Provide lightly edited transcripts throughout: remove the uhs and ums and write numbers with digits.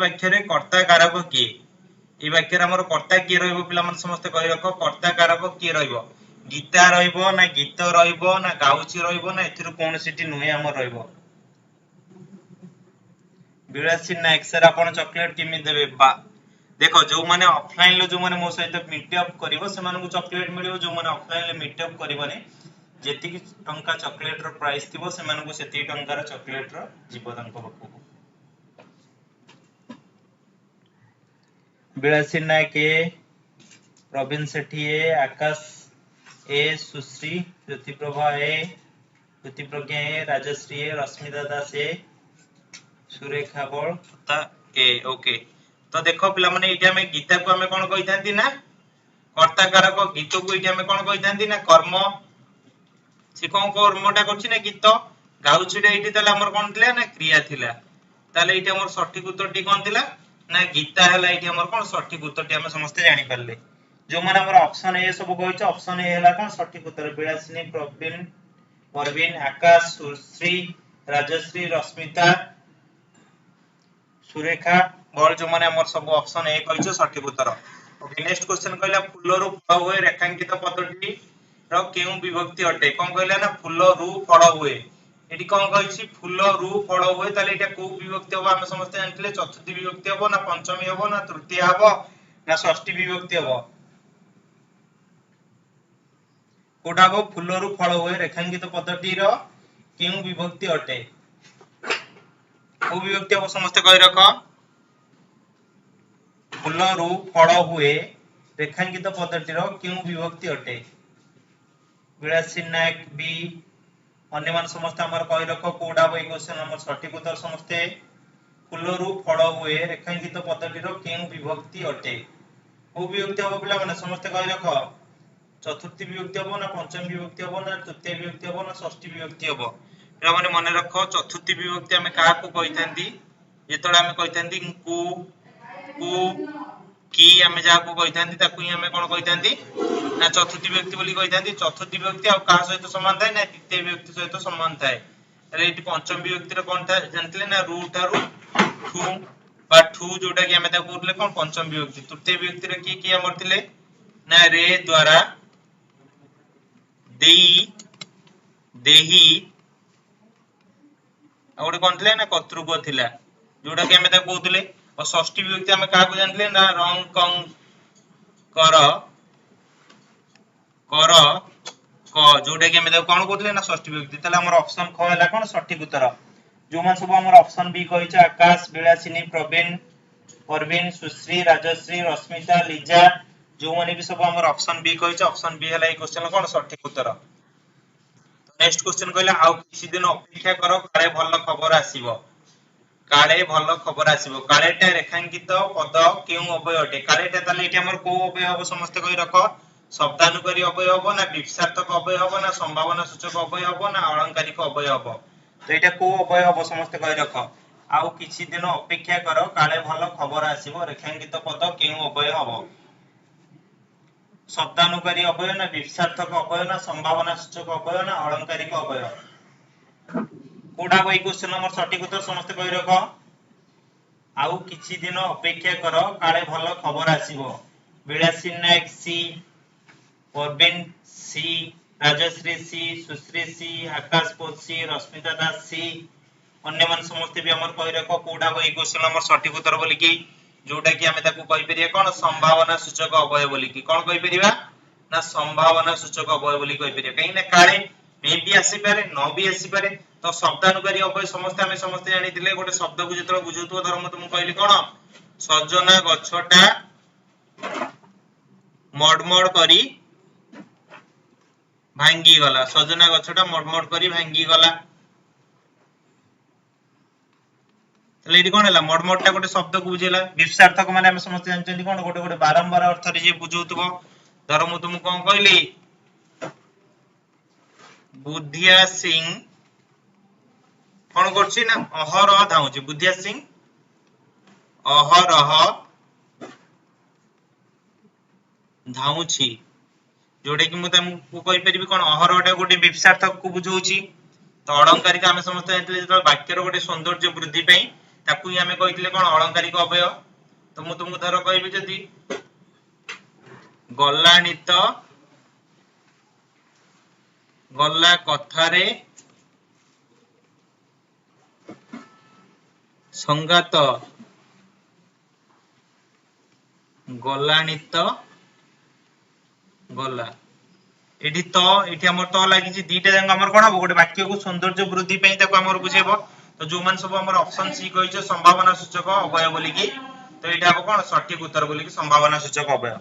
ବାକ୍ୟରେ କର୍ତ୍ତା କାରକ କିଏ? এই বাক্যের আমার কর্তা কিଏ রহিব ପିଲାମାନେ ସମସ୍ତେ କହି ରଖ କର୍ତ୍ତା କାରକ କିଏ ରହିବ? ଗୀତା ରହିବ ନା ଗୀତ ରହିବ ନା ଗାଉଚି ରହିବ ନା ଏଥିରୁ କୌଣସିଟି ନୁହେଁ ଆମର ରହିବ? ବିଳାସୀ ନାୟକ ସାର୍ ଆପଣ ଚକୋଲେଟ କେମିତି ଦେବେ? ଦେଖ ଯୋଉମାନେ ଅଫଲାଇନ ରେ ଯୋଉମାନେ ମୋ ସହିତ ମିଟ ଅପ୍ କରିବ ସେମାନଙ୍କୁ ଚକୋଲେଟ ମିଳିବ, ଯୋଉମାନେ ଅଫଲାଇନ ରେ ମିଟ ଅପ୍ କରିବନି ଯେତିକି ଟଙ୍କା ଚକୋଲେଟ ର ପ୍ରାଇସ୍ ଥିବ ସେମାନଙ୍କୁ ସେତିକି ଟଙ୍କାର ଚକୋଲେଟ ର ଯିବ ତାଙ୍କ ପାଖକୁ। ବିଳାସୀ ନାୟକ ଏ, प्रवीण सेठी ए, आकाश ए, सुश्री ज्योतिप्रभा ए, ज्योति प्रज्ञा ए, राजश्री ए, रश्मिता दास ए, सुरेखा बलता ए। ओके तो देखो पिला माने एठी हमें गीता को हमें कोन कहिथांती ना कर्ता कारक, गीत को एठी हमें कोन कहिथांती ना कर्म। से कोन कर्मटा करछि ना गीत, गाउछिटा एठी तले हमर कोन थिला ना क्रिया थिला, तले एठी हमर सठिक उत्तरटी कोन थिला ना गीता हला। एठी हमर कोन सठिक उत्तरटी हम समस्त जानि परले। जो माने हमर ऑप्शन ए सब कहैछ, ऑप्शन ए हला कोन सठिक उत्तर। बिलासिनी, प्रवीण, परवीन, आकाश, सुश्री, राजश्री, रश्मिता, सुरेखा बल जो माने हमर सब ऑप्शन ए कहैछ सठिक उत्तर। ओके नेक्स्ट क्वेश्चन कहला फूल रु फल हुए रेखांकित पदटी रो केउ विभक्ति अटे? कोन कहला ना फूल रु फल हुए। एठी कोन कहैछि फूल रु फल हुए, ताले एटा को विभक्ति होबो हम समस्त जानथिले? चतुर्थी विभक्ति होबो ना पंचमी होबो ना तृतीय होबो ना षष्ठी विभक्ति होबो? कोडा गो फूल रु फल हुए रेखांकित पदटी रो केउ विभक्ति अटे? को विभक्ति होबो समस्त कहि रखो। फूल रु फल हुए रेखांकित पदटी रो केउ विभक्ति अटे? विलासी नायक बी, अन्य मान समस्त हमर कहि रखो कोडा बई क्वेश्चन हमर सठिक उत्तर समस्ते। फूल रु फल हुए रेखांकित पदटी रो केउ विभक्ति अटे? को विभक्ति होबो पिला माने समस्त कहि रखो। चतुर्थी विभक्ति होबो ना पंचमी विभक्ति होबो ना तृतीय विभक्ति होबो ना षष्ठी विभक्ति होबो? पिला माने मने रखो चतुर्थी विभक्ति हमें काहा को कहिथांती? जेतोडा हमें कहिथांती कु की हमें जा को कहिथांती ताकू ही हमें कोन कहिथांती ना चतुर्थी विभक्ति बोली कहिथांती। चतुर्थी विभक्ति आ काहा सहित समान थाए ना तृतीय विभक्ति सहित समान थाए। तले एटी पंचम विभक्ति रे कोन था जानथिले ना रु थारु ठू बा ठू जोटा कि हमें ताकू बोलले कोन पंचम विभक्ति। तृतीय विभक्ति रे की हमर थिले ना रे द्वारा, देई, देही और कोन थिले ना कतृक थिला जोटा कि हमें ताकू कहउतले। और षष्ठी विभक्ति हमें काहा को जानथिले ना रंग कंग कर कर क जोटा कि हमें ताकू कोन कहउतले ना षष्ठी विभक्ति। तले हमर ऑप्शन ख हला कोन सठिक उत्तर। जो मान सब हमर ऑप्शन बी कहिछ आकाश, बिलासिनी, प्रवीण, परवीन, सुश्री, राजश्री, रश्मिता, लीजा, जो माने भी सब हमर ऑप्शन बी कहिछ, ऑप्शन बी हला ए क्वेश्चन कोन सठिक उत्तर। नेक्स्ट क्वेश्चन कहला आउ किछि दिन अपेक्षा करो काले भल खबर आसीबो। काले भल खबर आसीबो, कालेटा रेखांकित पद केउ अवय अटे? कालेटा ताले एठी हमर को अवय हबो समस्त कहि रखो। शब्दानुकारी अवय हबो ना विपक्षार्थक अवय हबो ना संभावना सूचक अवय हबो ना अलंकारिक अवय हबो? तो एटा को अवय हबो समस्त कहि रखो। आउ किछि दिन अपेक्षा करो काले भल खबर आसीबो, रेखांकित पद केउ अवय हबो? शब्दानुकारी अवय ना विपक्षार्थक अवय ना संभावना सूचक अवय ना अलंकारिक अवय? कोडा बई क्वेश्चन नंबर सठिक उत्तर समस्त कहि रखो। आउ किछि दिन अपेक्षा करो काले भल खबर आसीबो। बिलासी नायक सी, परवीन सी, राजश्री सी, सुश्री सी, आकाश पोत सी, रश्मिता दास सी, अन्य मान समस्त भी हमर कहि रखो कोडा बई क्वेश्चन नंबर सठिक उत्तर बोली कि जोटा कि हमें ताकू कहि परिया कोन संभावना सूचक अवय बोली कि कोन कहि परिबा ना संभावना सूचक अवय बोली कहि परिया। कहीं ना काले मे भी आसी पारे न भी आसी पारे। तो शब्दानुकारी अवय समस्त हमें समस्त जानि दिले। गोटे शब्द को जेतरो बुझुतो धर्म तुम कहली कोन सजना गछटा मडमड करी भांगी गला। सजना गछटा मडमड करी भांगी गला। तले एठी कोन हला मडमडटा गोटे शब्द को बुझेला। विपक्षार्थक माने हम समस्त जानचंदी कोन गोटे गोटे बारंबार अर्थ रे जे बुझौतबो। धर्म तुम कोन कहली बुद्धिया सिंह कोन करछि ना अहरह धाउछि। बुद्धिया सिंह अहरह धाउछि, जोडे कि मु तुमको कहि परिबि कोन अहरहटा गोटे विपक्षार्थक को बुझौछि। तो अलंकारिक हम समस्त जानथिले जे वाक्यर गोटे सौंदर्य वृद्धि पई ताकू ही हमें कहितले कोन अलंकारिक अवयव। तो मु तुमको धर कहबी जदी गलानित गला कथारे संगात गलानित गला एठी तो एठी हमर तो लागि छि दीटा जंग हमर कोन हबो गोटे वाक्य को सौंदर्य वृद्धि पई ताको हमर बुझेबो। तो जो मान सब हमर ऑप्शन सी कहि छ संभावना सूचक अवयव बोली की। तो एटा हबो कोन सटीक उत्तर बोली की संभावना सूचक अवयव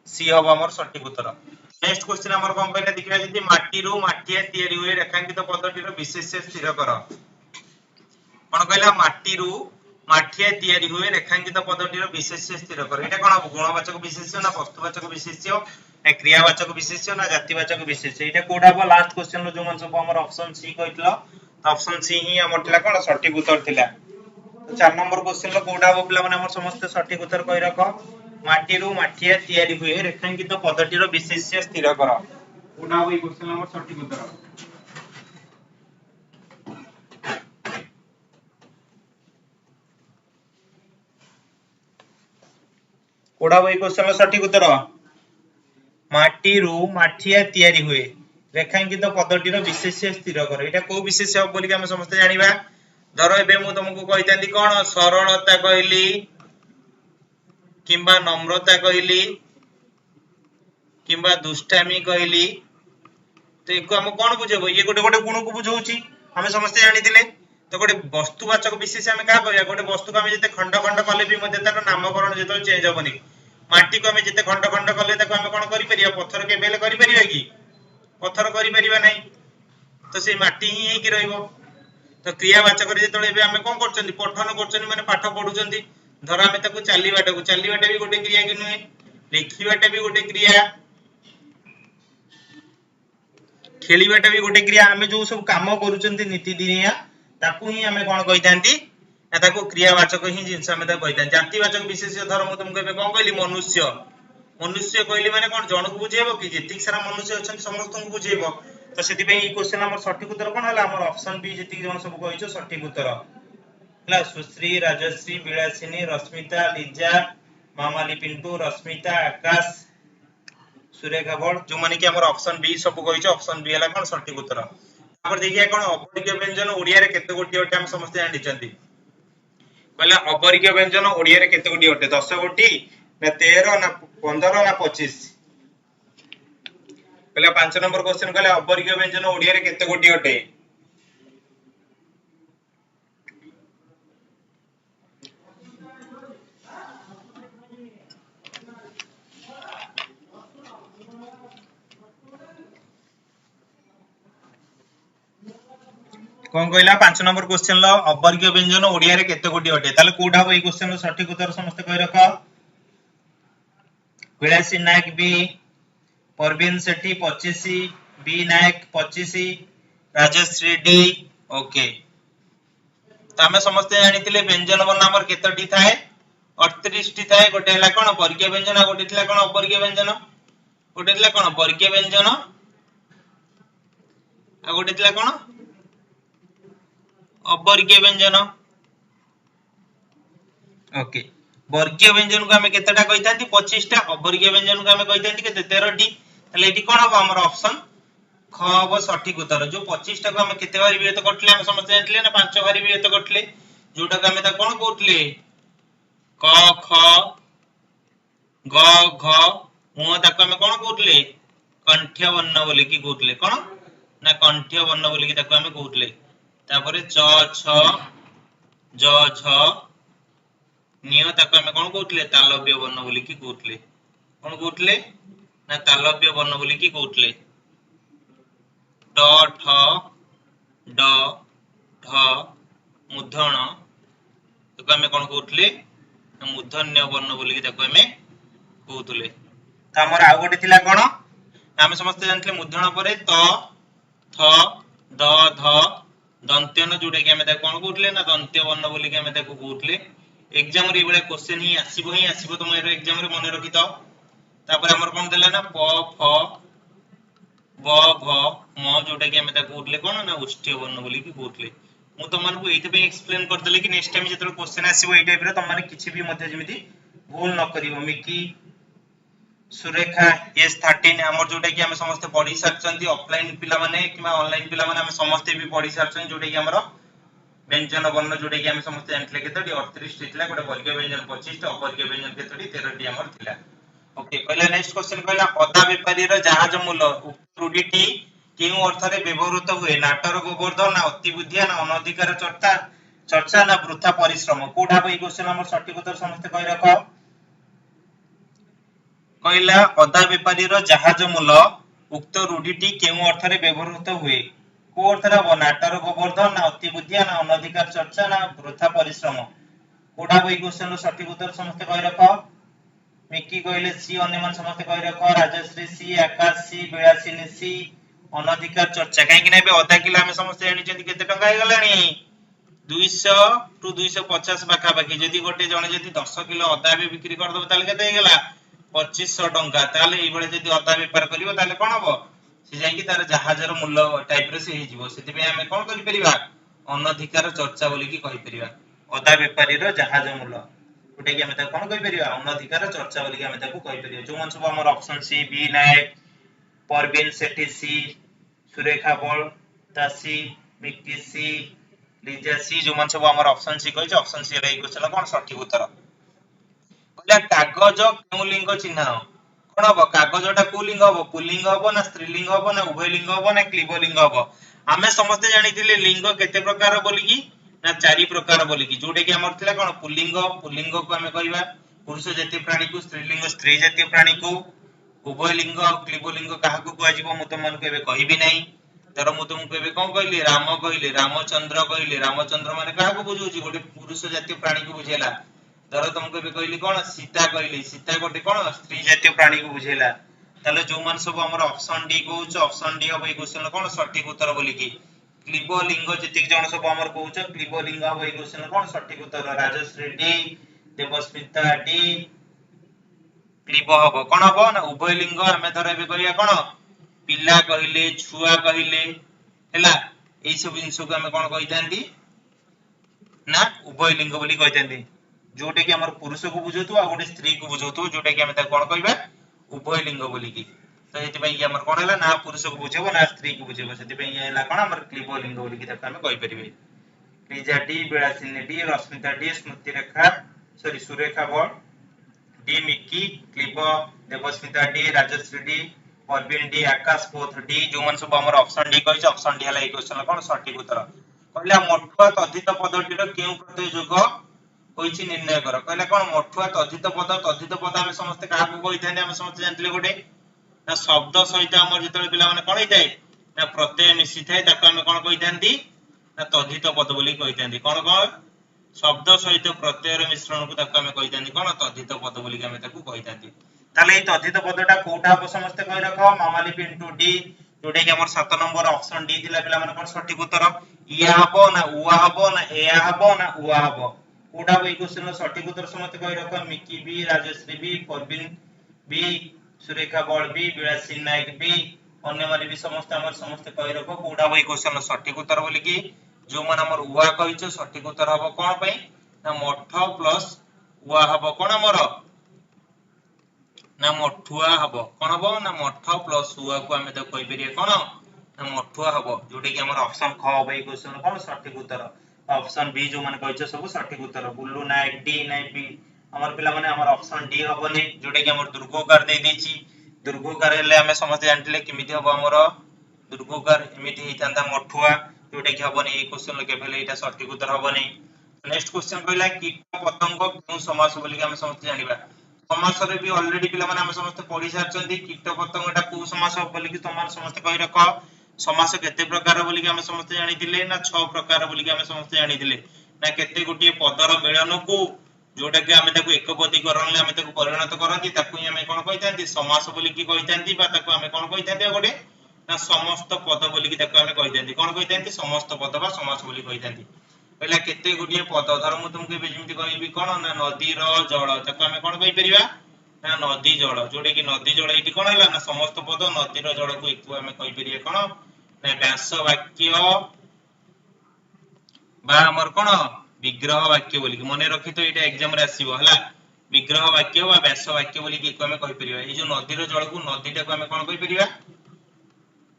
सी हबो हमर सटीक उत्तर। नेक्स्ट क्वेश्चन हमर कोन कहले देखिबा जदी माटी रो माटिया तयारी होय रेखांकित पद्धति रो विशेष्य स्थिर कर। कोन कहला माटी रो माटिया तयारी होय रेखांकित पद्धति रो विशेष्य स्थिर कर। एटा कोन हबो गुणवाचक विशेष्य ना वस्तुवाचक विशेष्य ना क्रियावाचक विशेष्य ना जातिवाचक विशेष्य। एटा कोडा हबो लास्ट क्वेश्चन रो जो मन सब हमर ऑप्शन सी कहितलो। तो ऑप्शन सी ही हमर थिला कोन सटीक उत्तर थिला। तो 4 नंबर क्वेश्चन रो कोडा हबो पिला माने हमर समस्त सटीक उत्तर कहि रखो। माटी रो माटिया तयारी होय रेखांकित पद्धति रो विशेष्य स्थिर कर। कोडा हबो ई क्वेश्चन हमर सटीक उत्तर। कोडा हबो ई क्वेश्चन रो सटीक उत्तर। माटी रो माटिया तयारी होय रेखांकित पद्धति रो विशेष्य स्थिर कर। एटा को विशेष्य हो बोली कि हम समस्त जानिबा। धरो एबे मु तुमको कहितांती कोन सरलता कहली किंबा नम्रता कहली किंबा दुष्टामी कहली। तो एको हम कोन बुझेबो ये गोटे गोटे गुण को बुझौची हम समस्त जानिथिले। तो गोटे वस्तुवाचक विशेष्य हम का कहया गोटे वस्तु को हम जते खंड खंड कले भी मते तार नामकरण जते चेंज होबनी। माटी को हम जते खंड खंड कले ताको हम कोन करि परिया पत्थर के बेले करि परिया की पत्थर करि परिबा नै। तो से माटी ही हे की रहइबो। तो क्रियावाचक रे जतले बे हम कोन करचंदी पठन करचंदी माने पाठ पढुचंदी। धर हम ताको चालीबाटा भी गोटे क्रिया कि नुहे लिखिबाटा भी गोटे क्रिया खेलीबाटा भी गोटे क्रिया। हम जो सब काम करूचंदी नीति दिनिया ताकू ही हम कोन कहितांती ना ताको क्रियावाचक ही जिंस हम ताको कहितांती। जातिवाचक विशेष्य धर मु तुमको बे कोन कहली मनुष्य मनुष्य कहली माने कोन जण को बुझेबो कि जेतिक सारा मनुष्य अछन समस्त को बुझेबो। तो सेति पे ई क्वेश्चन हमर सटीक उत्तर कोन हला हमर ऑप्शन बी जेतिक जण सब कहिछो सटीक उत्तर हला। सुश्री राजश्री विलासिनी रश्मिता लिजा मामाली पिंटू रश्मिता आकाश सुरेखा भट्ट जो माने कि हमर ऑप्शन बी सब कहिछो ऑप्शन बी हला कोन सटीक उत्तर। तापर देखिया कोन अवर्गीय व्यंजन ओडिया रे केते गोटी अटे हम समस्त जानि चंती। कहला अवर्गीय व्यंजन ओडिया रे केते गोटी अटे 10 गोटी ना 13 ना 15 ना 25। कहला 5 नंबर क्वेश्चन कहला अवर्गीय व्यंजन ओडिया रे केते गोटी अटे। कोन कहला 5 नंबर क्वेश्चन लो अवर्गीय व्यंजन ओडिया रे केते गोटी अटे। ताले कोडा हो ई क्वेश्चन रो सटीक उत्तर समस्त कहि रखो। विलासी नायक बी परवीन सेठी 25 बी नायक 25 राजश्री डी ओके। तो हमें समस्त जानिथिले व्यंजन वन नंबर केतोटी थाए 38 टी थाए। गोटे हला कोन वर्गीय व्यंजन गोटे थिला कोन अवर्गीय व्यंजन गोटे थिला कोन वर्गीय व्यंजन आ गोटे थिला कोन अवर्गीय व्यंजन ओके। वर्गीय व्यंजन को हमें केतेटा कहितांती 25 टा अवर्गीय व्यंजन को हमें कहितांती केते 13 टी। तले एटी कोन हबो हमर ऑप्शन ख हबो सटीक उत्तर। जो 25 टा को हम केते बार विभक्त करथले हम समझ जानथले ना 5 बार विभक्त करथले जोटा को हम ता कोन कहथले क ख ग घ म ताको हम कोन कहथले कंठ्य वर्ण बोली की कहथले कोन ना कंठ्य वर्ण बोली की ताको हम कहथले। तापरे च छ ज झ निय ताको हम कोन कहथले तालव्य वर्ण बोली की कहथले कोन कहथले ना तालव्य वर्ण बोली की कहथले। ट ठ ड ढ मूर्धन ताको हम कोन कहथले ना मूर्धन्य वर्ण बोली की ताको हम कहथले। त हमर आ गोटे थिला कोन हम समस्त जानथले मूर्धन परे त थ द ध दंत्यन जोडे कि हम ता कोन कहथले ना दंत्य वर्ण बोली कि हम ताको कहथले। एग्जाम रे बडा क्वेश्चन ही आसीबो तुम एरो एग्जाम रे मने रखि थाओ। तापर हमर कोन देला ना प फ ब भ म जोटा कि हम ता कहथले कोन ना उष्ठ्य वर्ण बोली कि कहथले मु तुम मानकु एइते पे एक्सप्लेन कर देले कि नेक्स्ट टाइम जेतल क्वेश्चन आसीबो एइ टाइप रे तुम माने किछि भी मध्य जेमिति भूल न करिवो मिकी सुरेखा एस 13 हमर जोटा कि हम समस्त पढ़ी सारचंती ऑफलाइन पिला माने किमा ऑनलाइन पिला माने हम समस्त भी पढ़ी सारचंती जोटा कि हमर व्यंजन वर्ण जोटा कि हम समस्त जानले केतडी 38 थिला गोटे वर्ग व्यंजन 25 टा अवर्ग व्यंजन केतडी 13 टी हमर थिला ओके कहला नेक्स्ट क्वेश्चन कहला अदा व्यापारी रो जहाज मूल्य उक्त रूढ़ीटी केउ अर्थ रे व्यवहृत हुए नाटर गोवर्धन ना अति बुद्धिया ना अनधिकार चर्चा चर्चा ना वृथा परिश्रम कोडा बई क्वेश्चन हमर सटीक उत्तर समस्त कहि रखो कहला अदा व्यापारी रो जहाज मूल्य उक्त रूढ़ीटी केउ अर्थ रे व्यवहृत हुए को अर्थ रे नाटर गोवर्धन ना अति बुद्धिया ना अनधिकार चर्चा ना वृथा परिश्रम कोडा बई क्वेश्चन रो सटीक उत्तर समस्त कहि रखो मिकी कहले सी अन्य मान समस्त कहि रखो राजश्री सी आकाश सी विलासिनी सी अनधिकार चर्चा काहे कि नेबे अधा किलो हम समस्त जानि जति केते टंका हे गलानी 200 टू 250 बाका बाकी जदी गोटे जने जदी 10 किलो अदा भी बिक्री कर दबो ताले केते हे गला 2500 टंका ताले एई बळे जदी अदा व्यापार करिवो ताले कोन हबो से जाई कि तार जहाजर मूल्य टाइप रे से हे जीवो सेति पे हमें कोन करि परिबा अनधिकार चर्चा बोली कि कहि परिबा अदा व्यापारी रो जहाज मूल्य गोटे कि हमें ता कोन कहि परिबा अनधिकार चर्चा बोली कि हमें ताको कहि परिबा जो मन सब हमर ऑप्शन सी बी नायक परवीन सेठी सी सुरेखा बल दासी मिक्की सी लिजा सी जो मन सब हमर ऑप्शन सी कहै छै ऑप्शन सी रे क्वेश्चन कोन सठिक उत्तर कहला कागज केउ लिंग चिन्ह कोन हबो कागजटा को लिंग हबो पुल्लिंग हबो ना स्त्रीलिंग हबो ना उभय लिंग हबो ना क्लीबलिंग हबो हमें समस्त जानिथिले लिंग केते प्रकार बोली कि ना चारि प्रकार बोली कि जोटे कि हमर थिला कोन पुल्लिंग पुल्लिंग को हमें कहबा पुरुष जातीय प्राणी को स्त्रीलिंग स्त्री जातीय प्राणी को उभय लिंग और क्लीबलिंग कहा को कुआ जीवो मु तुम मन केबे कहबी नाही तर मु तुम केबे कोन कहली राम कहली रामचंद्र कहली रामचंद्र माने कहा को बुझौची गोटे पुरुष जातीय प्राणी को बुझेला तर तुम केबे कहली कोन सीता कहली सीता गोटे कोन स्त्री जातीय प्राणी को बुझेला ताले जो मान सब हमर ऑप्शन डी कहउछ ऑप्शन डी हबे क्वेश्चन कोन सटीक उत्तर बोली कि क्लीबलिंग जतिक जण सब हमर कहउछ क्लीबलिंग हबे क्वेश्चन कोन सटीक उत्तर राजश्री डी देवस्मिता डी क्लीब हबो कोन हबो ना उभय लिंग हमें धर एबे करिया कोन पिल्ला कहिले छुआ कहिले हैला एई सब जिंस को हमें कोन कहितांती ना उभय लिंग बोली कहितांती जोटे कि हमर पुरुष को बुझौतो आ गोटे स्त्री को बुझौतो जोटे कि हमें ता कोन कहबा उभय लिंग बोली की तो एति पई हमर कोन हला ना पुरुष को बुझेबो ना स्त्री को बुझेबो सेति पई हला कोन हमर क्लीब लिंग बोली की ताको हमें कहि परिबे Liza D Vilasini D Rashmita D Smruti Rekha sorry Surekha Bal D Mikki क्लीब Debasmita D Rajashree D Parveen D Akash both D जो मन सब हमर ऑप्शन डी कहै छै ऑप्शन डी हला ए क्वेश्चन कोन सटीक उत्तर कहला मठुआ तद्धित पदटीर केउ प्रत्यय जोग होइछि निर्णय कर कहला कोन मठुआ तद्धित पद हम समस्त कहा को कहिथाने हम समस्त जानथिले गोटे ना शब्द सहित हमर जेतले पिला माने कोन हिताय ना प्रत्यय मिसी थाय ताको हम कोन कहिथांती ना तद्धित पद बोली कहिथांती कोन कोन शब्द सहित प्रत्ययर मिश्रण को ताको हम कहिथांती कोन तद्धित पद बोली हम ताको कहिथांती ताले ए तद्धित पदटा कोठा हबो समस्त कहि रखो मामाली पिंटू डी जोटे कि हमर 7 नंबर ऑप्शन डी दिला पिला माने कोन सटीक उत्तर इया हबो ना उआ हबो ना एया हबो ना उआ हबो कोठा बई क्वेश्चन सटीक उत्तर समस्त कहि रखो मिकी बी राजश्री बी परवीन बी सुरेखा बल बी विलासिनी नायक बी अन्य माने भी समस्त हमर समस्त कहि रखो कोठा बई क्वेश्चन सटीक उत्तर बोली कि जो मन हमर उआ कहिछ सटीक उत्तर हबो कोन पई ना मठ प्लस उआ हबो कोन हमर ना मठुआ हबो कोन हबो ना मठ प्लस उआ को हमें त कहि परिए कोन ना मठुआ हबो जोटे कि हमर ऑप्शन ख हबो ए क्वेश्चन कोन सटीक उत्तर ऑप्शन बी जो मन कहिछ सब सटीक उत्तर बुल्लू नायक डी नायक बी हमर पिला माने हमर ऑप्शन डी हबोनी जोटे कि हमर दुर्गोकार दे देछि दुर्गोकार हेले हमें समझ जानथिले किमिति हबो हमर दुर्गोकार एमिति हितांता मठुआ जोटे कि हबोनी ए क्वेश्चन के भेले एटा सटीक उत्तर हबोनी नेक्स्ट क्वेश्चन कहला कीट पतंग क्यों समास बोली हम समझ जानिबा समास रे भी ऑलरेडी पिला माने हम समस्त पढी सारचंती कीट पतंगटा को समास बोली कि तमान समस्त कहि रखो समास केते प्रकार बोली कि हम समस्त जानिथिले ना 6 प्रकार बोली कि हम समस्त जानिथिले ना केते गोटी पदर मिलन को जोटा कि हमें ताको एकपदीकरण ले हमें ताको परिणत करंती ताको हमें कोन कहितांती समास बोली कि कहितांती बा ताको हमें कोन कहितांती गोटे ना समस्त पद बोली कि ताको हमें कहितांती कोन कहितांती समस्त पद बा समास बोली कहितांती पहिला केते गुडिए पद धर मु तुमके बेजिमिति कहबी कोन ना नदी रो जल ताको हमें कोन कहि परिबा ना नदी जल जोडे कि नदी जल एठी कोन हला ना समस्त पद नदी रो जल को एकु हमें कहि परिए कोन ना व्यास वाक्य बा हमर कोन विग्रह वाक्य बोली मन रखि तो एटा एग्जाम रे आसीबो हला विग्रह वाक्य बा व्यास वाक्य बोली कि हमें कहि परिबा ए जो नदीर जल को नदीटा को हमें कोन कहि परिबा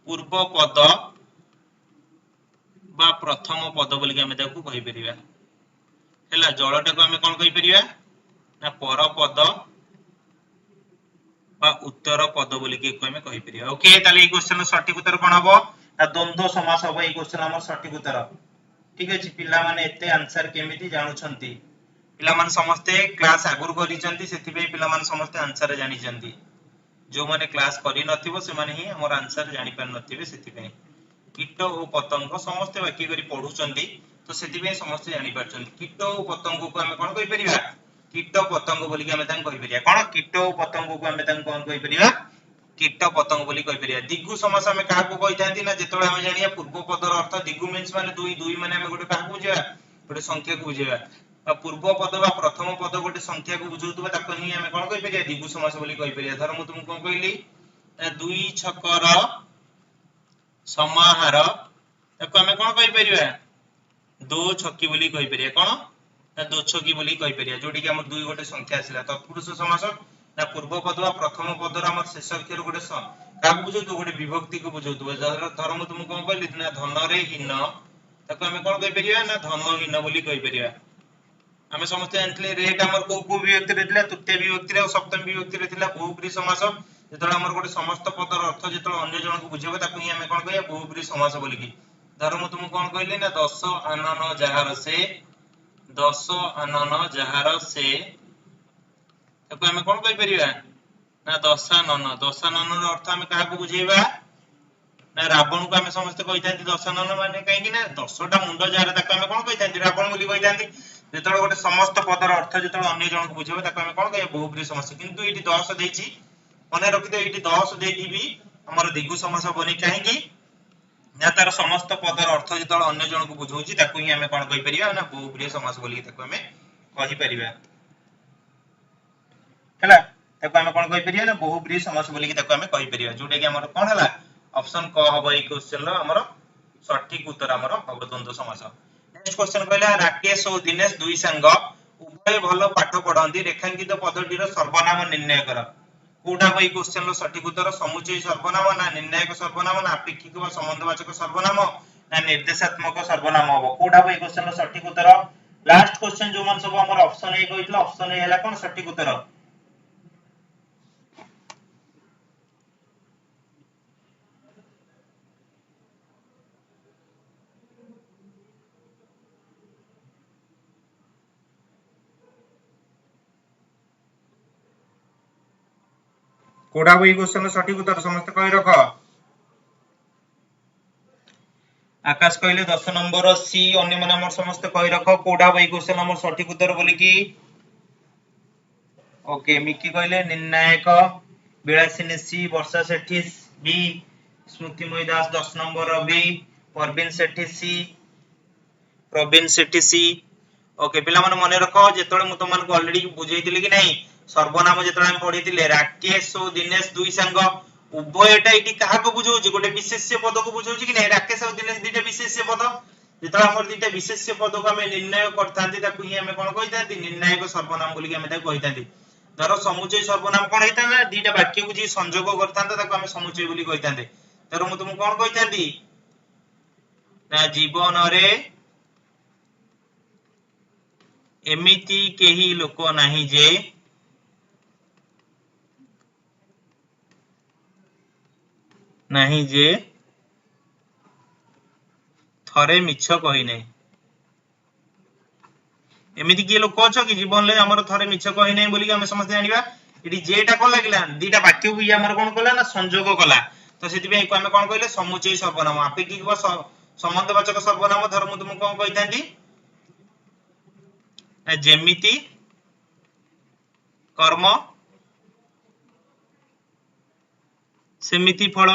पूर्व पद बा प्रथम पद बोली कि हमें ताकू कहि परिबा हला जलटा को हमें कोन कहि परिबा ना पर पद बा उत्तर पद बोली कि हमें कहि परिबा ओके ताले ई क्वेश्चन सटीक उत्तर कोन हबो ना द्वंद्व समास हबो ई क्वेश्चन हमर सटीक उत्तर ठीक अछि पिला माने एते आंसर केमिति जानुछंती पिला मान समस्ते क्लास आगुर करिसंती सेति पे पिला मान समस्ते आंसर जानि जंती जो माने क्लास करि नथिबो से माने ही हमर आंसर जानि पार नथिबे सेति पे कीट ओ पतंग समस्ते बाकी करी पढुचंती तो सेति पे समस्ते जानि पारचंती कीट ओ पतंग को हम कोन कहि परिबा कीट पतंग बोली कि हम तां कहि परिया कोन कीट ओ पतंग को हम तां कोन कहि परिया कीट पतंग बोली कहि परिया दिगु समास हम काहा को कहितांती ना जेतोळे हम जानिया पूर्व पदर अर्थ दिगु मीन्स माने दुई दुई माने हम गोटे काहा को बुझिया गोटे संख्या को बुझिया पूर्व पद बा प्रथम पद गोटे संख्या को बुझौतबा ताको ही हम कोन कहि परिया दिगु समास बोली कहि परिया धर मु तुमको कोन कहली दुई छकर समाहार ताको हम कोन कहि परिया दो छकी बोली कहि परिया कोन ना दो छकी बोली कहि परिया जोटी कि हमर दुई गोटे संख्या आसिला तत्पुरुष समास ना पूर्व पद बा प्रथम पदर हमर शेष अक्षर गोटे का बुझौतो गोटे विभक्ति को बुझौतो धर मु तुमको कोन कहली ना धन रे हीन ताको हम कोन कहि परिया ना धन हीन बोली कहि परिया हमें समस्त जानथिले रेट हमर को विभक्ति रे थिला तृतीय विभक्ति रे और सप्तम विभक्ति रे थिला बहुब्री समास जेतळ हमर गोटे समस्त पदर अर्थ जेतळ अन्य जन को बुझेबो ताकू ही हमें कोन कहया बहुब्री समास बोली कि धर मु तुम कोन कहली ना 10 आनन जहार से 10 आनन जहार से ताकू हमें कोन कहि परिबा ना 10 आनन रो अर्थ हमें काहा को बुझेबा ना रावण को हमें समस्त कहितांती 10 आनन माने काहे कि ना 10 टा मुंड जहार ताकू हमें कोन कहितांती रावण बोली कहितांती जेतळ गोटे समस्त पदर अर्थ जेतळ अन्य जन को बुझेबो ताकू हम कोन कहया बहुब्री समास किंतु एटी 10 देछि मने रखि दे एटी 10 देछि भी हमर दिगु समास बनी काहे कि ना तार समस्त पदर अर्थ जेतळ अन्य जन को बुझौछि ताकू ही हम कोन कहि परिबा ना बहुब्री समास बोली ताकू हम कहि परिबा हला ताकू हम कोन कहि परिबा ना बहुब्री समास बोली ताकू हम कहि परिबा जोटे कि हमर कोन हला ऑप्शन क हबो ई क्वेश्चन रो हमर सटीक उत्तर हमर हबो द्वंद्व समास नेक्स्ट क्वेश्चन कहला राकेश और दिनेश दुई संग उभय भलो पाठ पढंती रेखांकित पदटीर सर्वनाम निर्णय कर कोडा बई क्वेश्चन रो सटीक उत्तर समुच्चय सर्वनाम ना निर्णायक सर्वनाम ना अपेक्षिक व संबंधवाचक सर्वनाम ना निर्देशात्मक सर्वनाम हबो कोडा बई क्वेश्चन रो सटीक उत्तर लास्ट क्वेश्चन जो मन सब हमर ऑप्शन ए कहितला ऑप्शन ए हला कोन सटीक उत्तर कोडा बई क्वेश्चन रो सटीक उत्तर समस्त कहि रख आकाश कहले 10 नंबर सी अन्य मन हमर समस्त कहि रख कोडा बई क्वेश्चन हमर सटीक उत्तर बोली कि ओके मिकी कहले निर्णायक बिलासिनी सी वर्षा सेठी बी स्मृतिमय दास 10 नंबर बी परवीन सेठी सी प्रवीण सेठी सी ओके पिला मन मने रखो जेतळे मु तमन को ऑलरेडी बुझेइतिले कि नहीं सर्वनाम जेतळे हम पढितिले राकेश और दिनेश दुई संग उभयटा इटी काहा को बुझौछि गोटे विशेष्य पद को बुझौछि कि नहीं राकेश और दिनेश दुईटा विशेष्य पद जेतळे हमर दुईटा विशेष्य पद को हम निर्णय करथांती ताकू ही हम कोन कहितांती निर्णायक सर्वनाम बोली हम ताकू कहितांती धर समुच्चय सर्वनाम कोन हेताना दुईटा वाक्य को जी संयोग करथांता ताकू हम समुच्चय बोली कहितांते तर मु तुम कोन कहितांती ना जीवन रे एमिति केही लोक नाही जे नाही जे थरे मिछ कहि नै एमिति के लोक छ कि जीवन ले हमर थरे मिछ कहि नै बोली हम समझ जानिबा इडी जेटा कोन लागिला दीटा वाक्य को हमर कोन कोला ना संयोग कोला तो सेति पे हम कोन कहले समुच्चय सर्वनाम अपेक्षिक व संबंधवाचक सर्वनाम धर्म तुम कोन कहितांती जेमिति कर्म सेमिति फल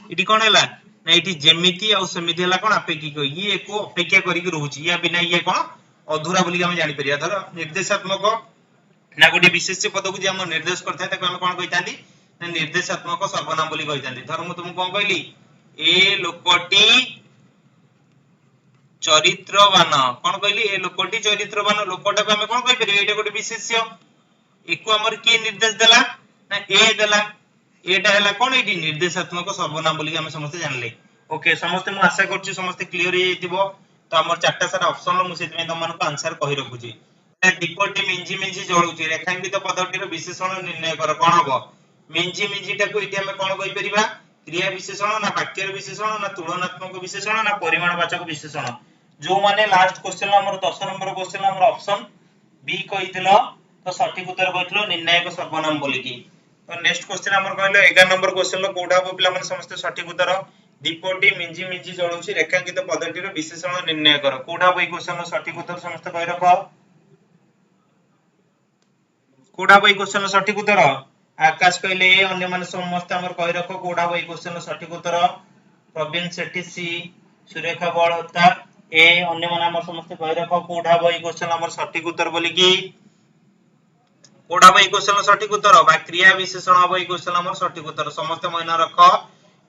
इटी कोन हला ना इटी जेमिति और सेमिति हला कोन अपेक्षिक ये एको अपेक्षा करी के रहउची या बिना ये कोन अधूरा बोली हम जानि परिया धर निर्देशात्मक ना गोटे विशेष्य पद को जे हम निर्देश करथाय ताको हम कोन कहितांती ना निर्देशात्मक सर्वनाम बोली कहितांती धर मु तुम कोन कहली ए लोकटी चरित्रवान कौन कहली ए लोकटी चरित्रवान लोकटा को हम कौन कहि परिबे एटा गोटे विशेष्य एको हमर के निर्देश देला ना ए देला एटा हला कौन एटी निर्देशात्मक सर्वनाम बोली हम समस्त जानले ओके समस्त मु आशा करछि समस्त क्लियर हे जइतिबो तो हमर चारटा सारा ऑप्शन मु सेति में तमन को आंसर कहि रखुछि दीपटी मिंजी मिंजी जळुछि रेखांकित पदटीर विशेषण निर्णय कर कोन हबो मिंजी मिंजीटा को एटी हम कोन कहि परिबा क्रिया विशेषण ना वाक्यर विशेषण ना तुलनात्मक विशेषण ना परिमाणवाचक विशेषण जो माने लास्ट क्वेश्चन हमर 10 नंबर क्वेश्चन हमर ऑप्शन बी कहितलो तो सठिक उत्तर कहितलो निर्णायक सर्वनाम बोली की तो नेक्स्ट क्वेश्चन हमर कहलो 11 नंबर क्वेश्चन लो कोडा पिला माने समस्त सठिक उत्तर दीपटी मिंजी मिंजी जळुछि रेखांकित पदटीर विशेषण निर्णय कर कोडा बई क्वेश्चन लो सठिक उत्तर समस्त कहि रखो कोडा बई क्वेश्चन लो सठिक उत्तर आकाश कहले अन्य माने समस्त हमर कहि रखो कोडा बई क्वेश्चन लो सठिक उत्तर प्रवीण सेठी सी सुरेखा बळहत्ता ए अन्य माने हमर समस्त कहि रखो कोडा बई क्वेश्चन हमर सठिक उत्तर बोली की कोडा बई क्वेश्चन लो सठिक उत्तर बा क्रिया विशेषण बई क्वेश्चन हमर सठिक उत्तर समस्त महीना रखो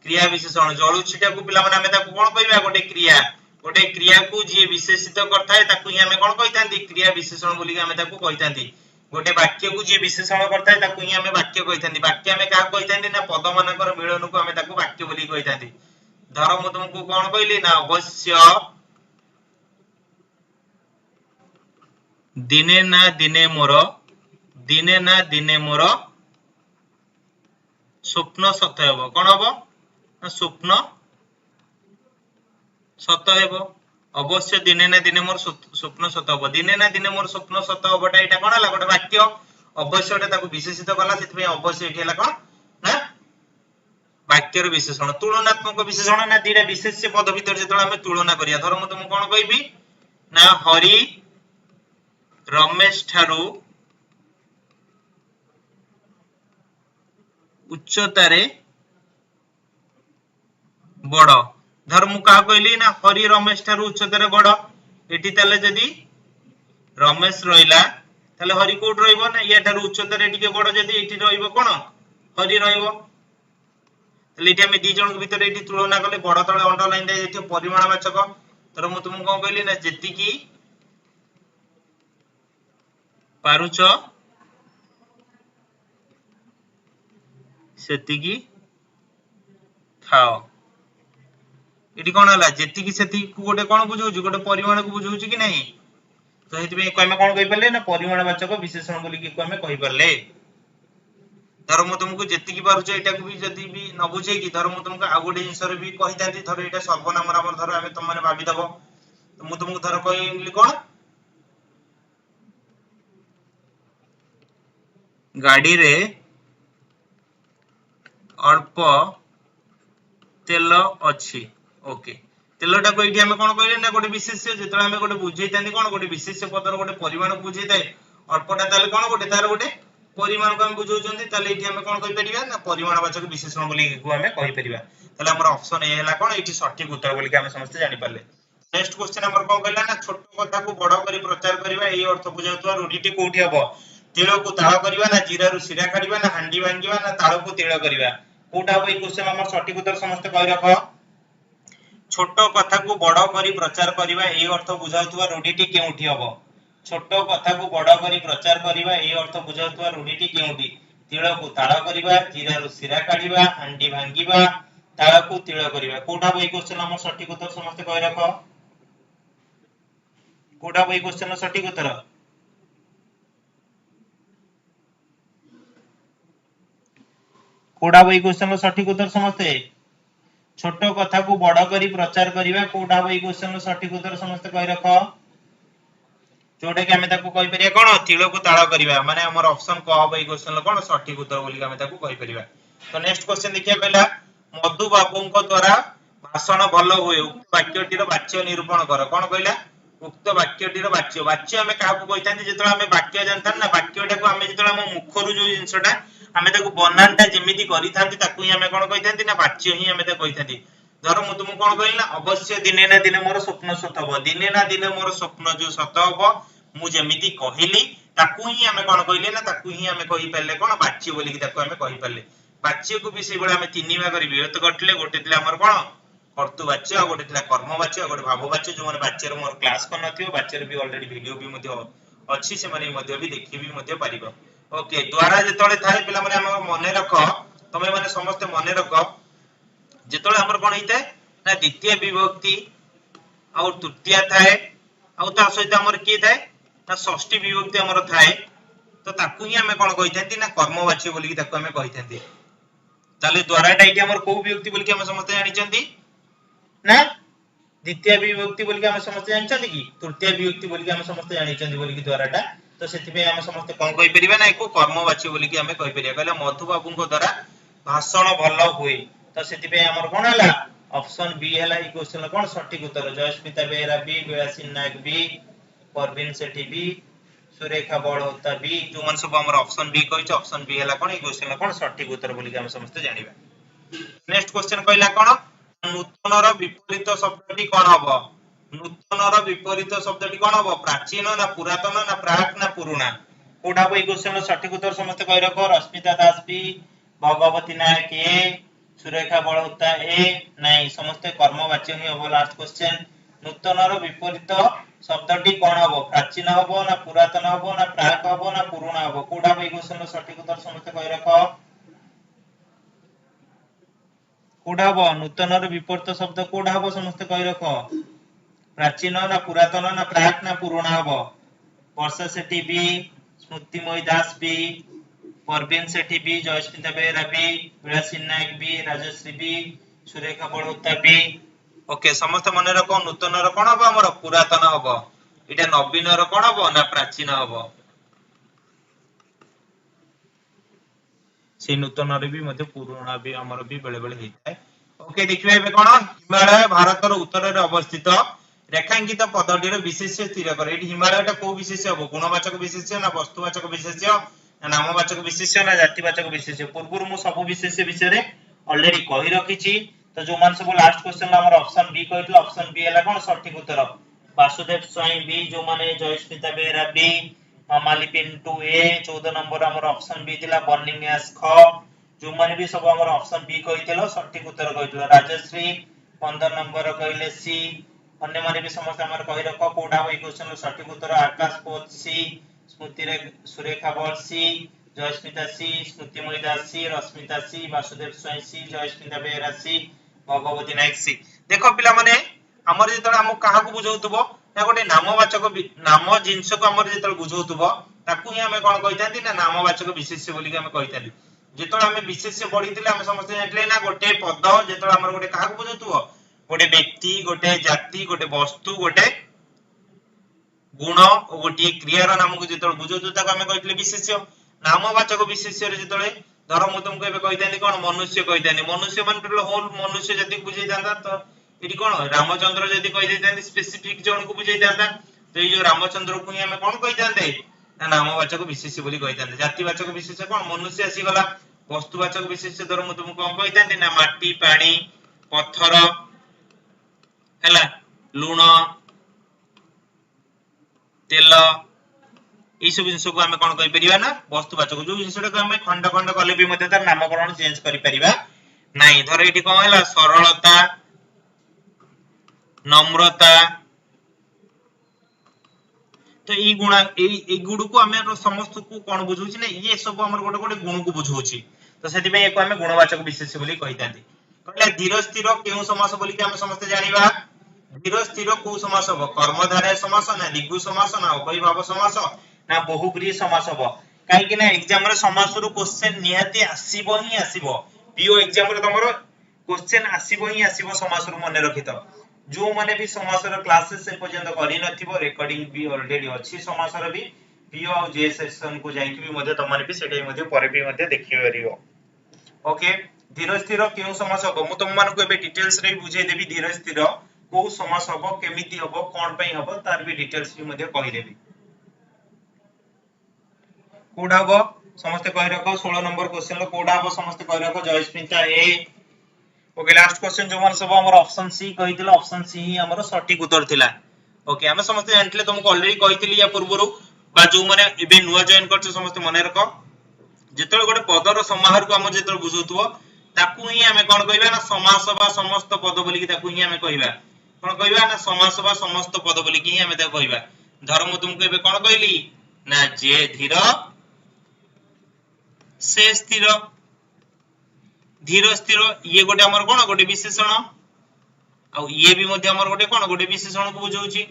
क्रिया विशेषण जळुछिटा को पिला माने हमें ताको कोन कहबा गोटे क्रिया को जे विशेषित करथाय ताको ही हमें कोन कहितांती क्रिया विशेषण बोली हमें ताको कहितांती गोटे वाक्य को जे विशेषण करथाय ताको ही हमें वाक्य कहितांती वाक्य हमें का कहितांती ना पद मानकर मिलन को हमें ताको वाक्य बोली कहितांती धर मु तुमको कोन कहली ना अवश्य दिने ना दिने मोर स्वप्न सत हेबो कोन हेबो ना स्वप्न सत हेबो अवश्य दिने ना दिने मोर स्वप्न सत हेबो दिने ना दिने मोर स्वप्न सत हेबोटा एटा कोन हला गोटे वाक्य अवश्यटा ताको विशेषित करला सेति में अवश्य एठी हला कोन ना वाक्यर विशेषण तुलनात्मक विशेषण ना दीटा विशेष्य पद भीतर जेतला हम तुलना करिया धर मु तुम कोन कहबी ना हरि रमेश ठारू उच्चतारे बड़ धर मु का कहली ना हरि रमेश ठारू उच्चतारे बड़ एठी ताले जदी रमेश रहिला ताले हरि कोड रहइबो ना या ठारू उच्चतारे टिके बड़ जदी एठी रहइबो कोन हरि रहइबो ताले एठी हम दी जन भीतर एठी तुलना करले बड़ तळे अंडरलाइन दे एठी परिमाणवाचक तर मु तुमको कोन कहली ना जेति की पारुच सेति की खाओ एठी कोन हला जेति की सेति को गोटे कोन बुझौछु गोटे परिमाण को बुझौछु कि नहीं तो हेति में कोमे कोन कहि परले ना परिमाणवाचक विशेषण बोली कि कोमे कहि परले धर मु तुमको जेति की पारुच एटा को भी जदी भी न बुझे कि धर मु तुमको आ गोटे जिंसर भी कहितांती धर एटा सर्वनाम हमर धर हमें तुम माने भाबी दबो तो मु तुमको धर कहिली कोन गाड़ी रे अल्प तेल अछि ओके तेलटा को एठी हमें कोन कहले ना गोटे विशेष्य जेतला हमें गोटे बुझैतांती कोन गोटे विशेष्य पदर गोटे परिमाण बुझैताय अल्पटा ताले कोन गोटे तार गोटे परिमाण को हम बुझौचंती ताले एठी हमें कोन कहि परिबा ना परिमाणवाचक विशेषण बोली को हमें कहि परिबा ताले हमर ऑप्शन ए हला कोन एठी सठिक उत्तर बोली के हम समस्त जानि पाले नेक्स्ट क्वेश्चन हमर कोन कहला ना छोट कथा को बड़ करी प्रचार करबा एई अर्थ बुझाउतवा रूढिटी कोठी हबो तेल को ताळ करबा ना जीरा रु सिरा काढिबा ना हांडी भांगीबा ना ताळ को तेल करबा कोटा बई क्वेश्चन हमर सठिक उत्तर समस्त कहि रखो छोट कथा को बड़ करी प्रचार करबा एई अर्थ बुझाउतवा रूढिटी केउठी हबो छोट कथा को बड़ करी प्रचार करबा एई अर्थ बुझाउतवा रूढिटी केउठी तेल को ताळ करबा जीरा रु सिरा काढिबा हांडी भांगीबा ताळ को तेल करबा कोटा बई क्वेश्चन हमर सठिक उत्तर समस्त कहि रखो कोटा बई क्वेश्चन सठिक उत्तर कोडा बई क्वेश्चन सठिक उत्तर समस्ते छोट कथा को बड़ करी प्रचार करिबा कोडा बई क्वेश्चन सठिक उत्तर समस्त कहि रखो जोटा कि हमें ताको कहि परिया कोन तिळ को ताळ करिबा माने हमर ऑप्शन क बई क्वेश्चन कोन सठिक उत्तर बोली हमें ताको कहि परिबा तो नेक्स्ट क्वेश्चन देखिया कहला मधु बाबू को द्वारा भाषण भलो होय उक्त वाक्यटीर वाच्य निरूपण कर कोन कहला उक्त वाक्यटीर वाच्य हमें का को कहितांती जेतला हमें वाक्य जानतान ना वाक्यटा को हमें जेतला हम मुखरु जो जिंसटा हमें ताको बनानटा जेमिति करिथांती ताको ही हमें कोन कहिथांती ना वाच्य ही हमें ताको कहिथांती धर मु तुम कोन कहली ना अवश्य दिने ना दिने मोर स्वप्न सत हबो दिने ना दिने मोर स्वप्न जो सत हबो मु जेमिति कहिली ताको ही हमें कोन कहले ना ताको ही हमें कहि परले कोन वाच्य बोली कि ताको हमें कहि परले वाच्य को भी से बडा हमें तीन भाग रे विभक्त करतले गोटे दिले हमर कोन कर्तृवाच्य आ गोटे थिला कर्मवाच्य आ गोटे भाववाच्य जो माने वाच्यर मोर क्लास कर नथियो वाच्यर भी ऑलरेडी वीडियो भी मध्ये अछि से माने मध्ये भी देखि भी मध्ये पारिबो ओके द्वारा जेतले थाए पिला माने हम मने रख तमे माने समस्त मने रख जेतले हमर कोन हिते ना द्वितीय विभक्ति आ तृतीय थाए आ ता सहित हमर की थाए ना षष्ठी विभक्ति हमर थाए तो ताकू ही हमें कोन कहिथांती ना कर्मवाच्य बोली कि ताकू हमें कहिथांती ताले द्वाराटा इटी हमर को विभक्ति बोली कि हम समस्त जानि चंती ना द्वितीय विभक्ति बोली कि हम समस्त जानि चंती कि तृतीय विभक्ति बोली कि हम समस्त जानि चंती बोली कि द्वाराटा तो सेति पे हम समस्त कोन कहि परिबा ना एको कर्मवाच्य बोली कि हमें कहि परिबा कहले मधु बाबू को द्वारा भाषण भलो हुए तो सेति पे हमर कोन हला ऑप्शन बी हला ई क्वेश्चन कोन सटीक उत्तर जयस्मिता Behera B Vilasini Nayak B Parveen Sethi B Surekha Barhota B जो मन सब हमर ऑप्शन बी कहि छ ऑप्शन बी हला कोन ई क्वेश्चन कोन सटीक उत्तर बोली कि हम समस्त जानिबा नेक्स्ट क्वेश्चन कहला कोन नूतनर विपरीत शब्दटी कोन हबो नूतनर विपरीत शब्दटी कोन हबो प्राचीन ना पुरातन ना प्राक ना पुराना कोडा बई क्वेश्चन सटीक उत्तर समस्त कहि रखो रश्मिता दास बी भगवती नायक ए सुरेखा बड़होता ए नहीं समस्त कर्मवाच्य ही हबो लास्ट क्वेश्चन नूतनर विपरीत शब्दटी कोन हबो प्राचीन हबो ना पुरातन हबो ना प्राक हबो ना पुराना हबो कोडा बई क्वेश्चन सटीक उत्तर समस्त कहि रखो कोडा हबो नूतनर विपरीत शब्द कोडा हबो समस्त कहि रखो प्राचीन ना पुरातन ना प्राक ना पुराना हबो Barsha Sethi B Smrutimayee Das B Parveen Sethi B Jayasmita Behera B Vilasini Nayak B Rajashree B Surekha Barhota B okay समस्त मने रखो नूतनर कोन हबो हमर पुरातन हबो इटा नवीनर कोन हबो ना प्राचीन हबो से नूतनर भी मध्ये पुराना भी हमर भी बेले बेले हेताय ओके देखिबा एबे कोन हिमालय भारतर उत्तर रे अवस्थित रेखांकित पदटीर विशेष्य स्थिर करे एटी हिमालयटा को विशेष्य हबो गुणवाचक विशेष्य ना वस्तुवाचक विशेष्य ना नामवाचक विशेष्य ना जातिवाचक विशेष्य पूर्वरु मु सब विशेष्य विषय रे ऑलरेडी कहि रखिछि तो जो मान सब लास्ट क्वेश्चन हमर ऑप्शन बी कहितलो ऑप्शन बी हला कोन सटीक उत्तर वासुदेव स्वयं बी जो माने जयस्मिता बेहरा बी माली पिंटू ए 14 नंबर हमर ऑप्शन बी दिला बर्निंग एस ख जो माने भी सब हमर ऑप्शन बी कहितलो सटीक उत्तर कहितलो राजश्री 15 नंबर कहिले सी अन्य माने भी समस्त हमर कहि रखो कोडा होई क्वेश्चन सटीक उत्तर आकाश पोत सी स्मृति रे सुरेखा बल सी जयस्मिता सी स्मृतिमयी दास सी रश्मिता सी वासुदेव स्वयं सी जयस्मिता बेहरा सी भगवती नायक सी देखो पिला माने हमर जेतले हम काहा को बुझौतबो ना गोटे नामवाचक नाम जिंस को हमर जेतले बुझौतबो ताकू ही हमें कोन कहितांती ना नामवाचक विशेष्य बोली के हमें कहितांती जेतले हमें विशेष्य पढिथिले हम समस्त जानले ना गोटे पद जेतले हमर गोटे काहा को बुझौतबो गोटे व्यक्ति गोटे जाति गोटे वस्तु गोटे गुण और गोटे क्रियार नाम को जेतले बुझौतु ताको हमें कहितले विशेष्य नामवाचक विशेष्य रे जेतले धर मु तुमको एबे कहितांती कोन मनुष्य कहितांती मनुष्य माने होल मनुष्य जति बुझै जांदा तो एटी कोन रामचंद्र जति कहि दैतांती स्पेसिफिक जन को बुझै जांदा तो ए जो रामचंद्र को ही हमें कोन कहितांते ना नामवाचक विशेष्य बोली कहितांते जातिवाचक विशेष्य कोन मनुष्य आसी गला वस्तुवाचक विशेष्य धर मु तुमको कोन कहितांती ना माटी पानी पत्थर हैला लूण तेल ई सब जिंस को हमें कोन कहि परिबा ना वस्तुवाचक जो जिंसटा को हमें खंड खंड कले भी मते तार नामकरण चेंज करि परिबा नाही धर एठी कोन हैला सरलता नम्रता तो ई गुण ई गुण को हमें समस्त को कोन बुझौछि ना ये सब हमर गोटे गोटे गुण को बुझौछि तो सेति पे एको हमें गुणवाचक विशेष्य बोली कहितांती कहले धीर स्थिर केउ समास बोली के हम समस्त जानिबा धीर स्थिर को समास हो कर्मधारय समास ना दिगु समास ना अव्ययभाव समास ना बहुब्रीहि समास हो काहे कि ना एग्जाम रे समास रु क्वेश्चन निहाती आसीबो ही आसीबो पीओ एग्जाम रे तमरो क्वेश्चन आसीबो ही आसीबो समास रु मने रखितो जो माने भी समास रो क्लासेस से पर्यंत करि नथिबो रेकॉर्डिंग भी ऑलरेडी अछि समास रो भी पीओ और जे सेक्शन को जाई कि भी मध्ये तमाने भी सेटाई मध्ये परे भी मध्ये देखि परिबो ओके धीर स्थिर केउ समास हो मु तुम मान को एबे डिटेल्स रे बुझाई देबी धीर स्थिर को समास हो केमिति हो कोन पई हो तार भी डिटेल्स भी मध्ये कहि देबी कोडा हो समस्त कहि रखो 16 नंबर क्वेश्चन लो कोडा हो समस्त कहि रखो जयस्मिता ए ओके लास्ट क्वेश्चन जो मन सब हमर ऑप्शन सी कहितले ऑप्शन सी ही हमर सटीक उत्तर थिला ओके हम समस्त जानथिले तुमको ऑलरेडी कहितली या पूर्वरु बा जो माने एबे नुवा जॉइन करछ समस्त मने रखो जेतले गोटे पदर समाहार को हम जेतले बुझौतबो ताकू ही हमें कौन कहबा ना समास बा समस्त पद बोली कि ताकू ही हमें कहबा कौन कहबा ना समास बा समस्त पद बोली कि हमें ताकू कहबा धर मु तुमको एबे कौन कहली ना जे धीर से स्थिर धीर स्थिर ये गोटे हमर कोन गोटे विशेषण आ ये भी मध्ये हमर गोटे कोन गोटे विशेषण को बुझौची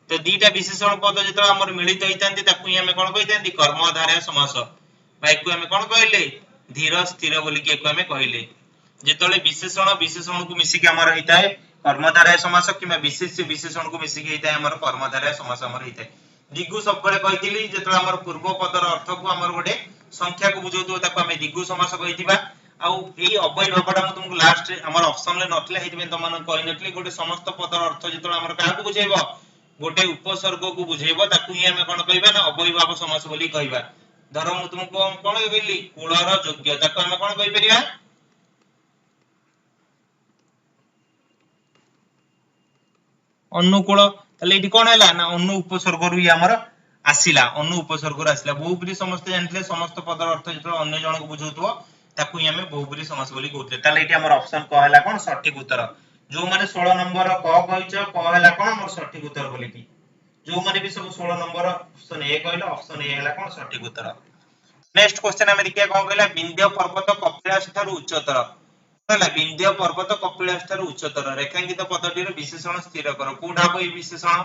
तो दीटा विशेषण पद जेतो हमर मिलित होइतांती ताकू ही हमें कोन कहितांती कर्मधारय समास भाई को हमें कोन कहले धीर स्थिर बोली के को हमें कहले जेतले विशेषण विशेषण को मिसी के हमर होइताय कर्मधारय समास किमा विशेष्य विशेषण को मिसी के होइताय हमर कर्मधारय समास हमर होइताय दिगु सब बळे कहितली जेतले हमर पूर्व पदर अर्थ को हमर गोटे संख्या को बुझौतो ताकू हमें दिगु समास कहितिबा आउ एई अबय भाबडा म तुमको लास्ट हमर ऑप्शन ले नथले हेतिबे तमन कहि नथली गोटे समस्त पदर अर्थ जेतले हमर काहा को बुझेबो गोटे उपसर्ग को बुझेबो ताकू ही हमें कोन कहिबा ना अबय भाव समास बोली कहिबा धर मु तुमको कोन कहली कुलर योग्य ताकू हमें कोन कहि परिबा अनुकूल तले इठी कोन हैला ना अनु उपसर्ग रु हमर आसिला अनु उपसर्ग रु आसिला बहुब्री समस्त जानले समस्त पदर अर्थ जेतो अन्य जन को बुझौतो ताकू ही हमें बहुब्री समास बोली कहते तले इठी हमर ऑप्शन क हैला कोन सटीक उत्तर जो माने 16 नंबर क कहिछ क हैला कोन हमर सटीक उत्तर बोली की जो माने भी सब 16 नंबर ऑप्शन ए कहले ऑप्शन ए हैला कोन सटीक उत्तर नेक्स्ट क्वेश्चन हमें देखिया कोन कहला विंध्य पर्वत कपिलास थारु उच्चतर कहला विंध्य पर्वत कपिलास थारु उच्चतर रेखांकित पदटीर विशेषण स्थिर कर कोडा को ई विशेषण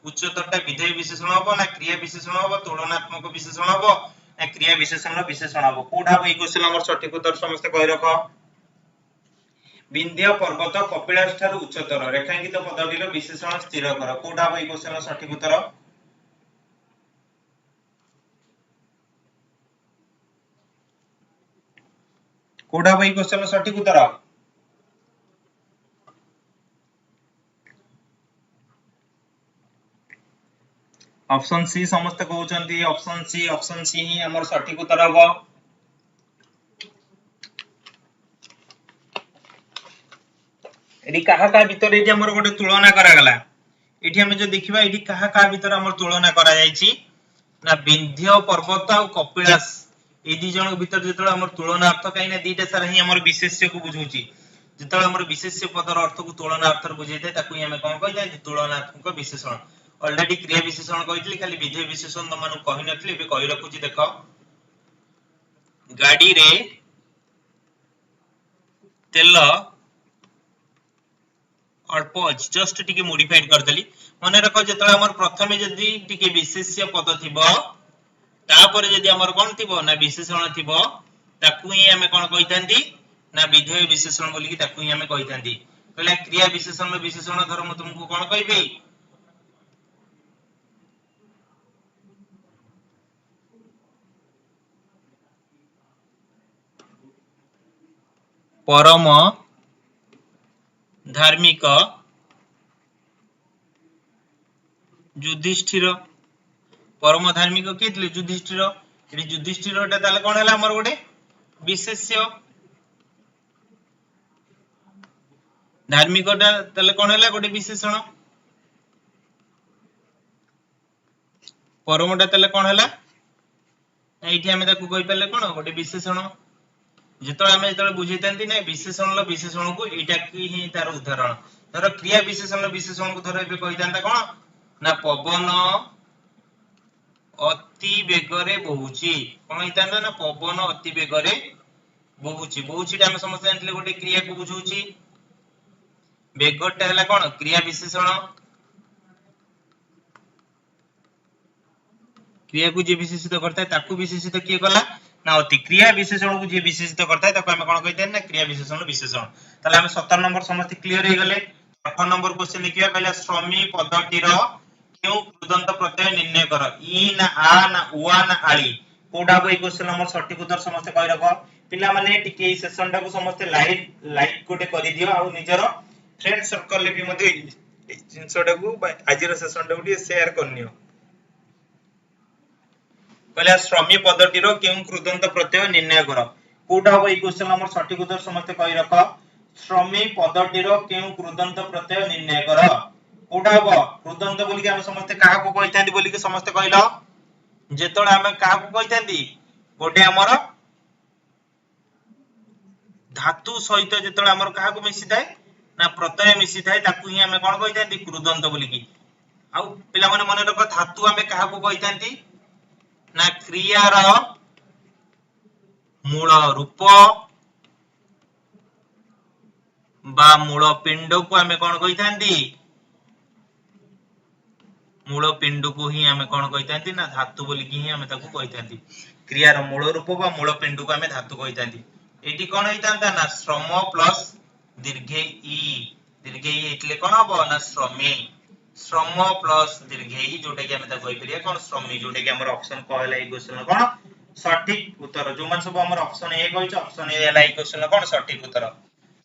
उच्चतरटा विधेय विशेषण हबो ना क्रिया विशेषण हबो तुलनात्मक विशेषण हबो ना क्रिया विशेषण विशेषण हबो कोडा को ई क्वेश्चन हमर सटीक उत्तर समस्त कहि रखो विंध्य पर्वत कपिलास थारु उच्चतर रेखांकित पदटीर विशेषण स्थिर कर कोडा को ई क्वेश्चन सटीक उत्तर कोडा को ई क्वेश्चन सटीक उत्तर ऑप्शन सी समस्त कहउचंती ऑप्शन सी ही हमर सटीक उत्तर हबो एडी काहा का भीतर एडी हमर गोटे तुलना करा गला एठी हम जो देखिबा एडी काहा का भीतर हमर तुलना करा जायछि ना विंध्य पर्वत और कपिलास ए दी जन भीतर जेतले हमर तुलना अर्थ काइना दीटा सारा ही हमर विशेष्य को बुझौछि जेतले हमर विशेष्य पदर अर्थ को तुलना अर्थ बुझैते ताकू ही हम कोन कहि जाय तुलनात्मक विशेषण ऑलरेडी क्रिया विशेषण कहितली खाली विधेय विशेषण त मानु कहि नथली बे कहि रखुची देखो गाड़ी रे तेल अल्प अछि जस्ट टिके मॉडिफाइड कर देली माने रखो जेतले हमर प्रथमे जदी टिके विशेष्य पद थिबो तापर जदी हमर कोन थिबो ना विशेषण थिबो ताकू ही हमें कोन कहितांती ना विधेय विशेषण बोली कि ताकू ही हमें कहितांती कहले क्रिया विशेषण विशेषण धर म तुमको कोन कहबी परम धार्मिक युधिष्ठिर परम धार्मिक के थिले युधिष्ठिर एडी युधिष्ठिरटा ताले कोन हला हमर गोटे विशेष्य धार्मिकटा ताले कोन हला गोटे विशेषण परमटा ताले कोन हला एठी हमें ताकू कहि पले कोन गोटे विशेषण जेतले हमें जेतले बुझैतांती नै विशेषण को एटा की ही तार उदाहरण धर क्रिया विशेषण को धर एबे कहितांता कोन ना पवन अति बेगरे बहुची कोन हितांता ना पवन अति बेगरे बहुची बहुचीटा हम समस्त जानले गोटे क्रिया को बुझौची बेगरटा हला कोन क्रिया को जे विशेषित करता है ताकू विशेषित किए कला ना अति क्रिया विशेषण को जे विशेषित करता है ताको हम कोन कहिते ना क्रिया विशेषण ताले हम 17 नंबर समस्त क्लियर हो गले 8 नंबर क्वेश्चन लिखिया कहला श्रमी पदटीर क्यों कृदंत प्रत्यय निर्णय कर ई ना आ ना उआ ना आली कोडा को ई क्वेश्चन हमर सटीक उत्तर समस्त कहि रखो पिला माने टिके ई सेशन टा को समस्त लाइक कोटे करि दियो आ निजरो फ्रेंड सर्कल ले भी मध्ये जिंसटा को आजिरो सेशन टा को शेयर करनियो कहला श्रमी पदटीर क्यों कृदंत प्रत्यय निर्णय कर कोडा हो ई क्वेश्चन हमर सटीक उत्तर समस्त कहि रखो श्रमी पदटीर क्यों कृदंत प्रत्यय निर्णय कर कोडा हो कृदंत बोली के हम समस्त काहा को कहितांती बोली के समस्त कहिलो जेतोळे हम काहा को कहितांती गोटे हमर धातु सहित जेतळे हमर काहा को मिसी थाए ना प्रत्यय मिसी थाए ताकू ही हमें कोन कहितांती कृदंत बोली की आ पिला माने मने रख धातु हमें काहा को कहितांती ना क्रियार मूल रूप बा मूल पिंड को हमें कोन कहितांती मूल पिंड को ही हमें कोन कहितांती ना धातु बोली की ही हमें ताकू कहितांती क्रियार मूल रूप बा मूल पिंड को हमें धातु कहितांती एटी कोन होइतांता ना श्रम प्लस दीर्घ ई एटले कोन हबो ना श्रमी श्रम प्लस दीर्घ ई जोटा कि हमें ता कहि परिया कोन श्रमी जोटा कि हमर ऑप्शन कहला ई क्वेश्चन कोन सटीक उत्तर जो मान सब हमर ऑप्शन ए कहिछ ऑप्शन ए एला ई क्वेश्चन कोन सटीक उत्तर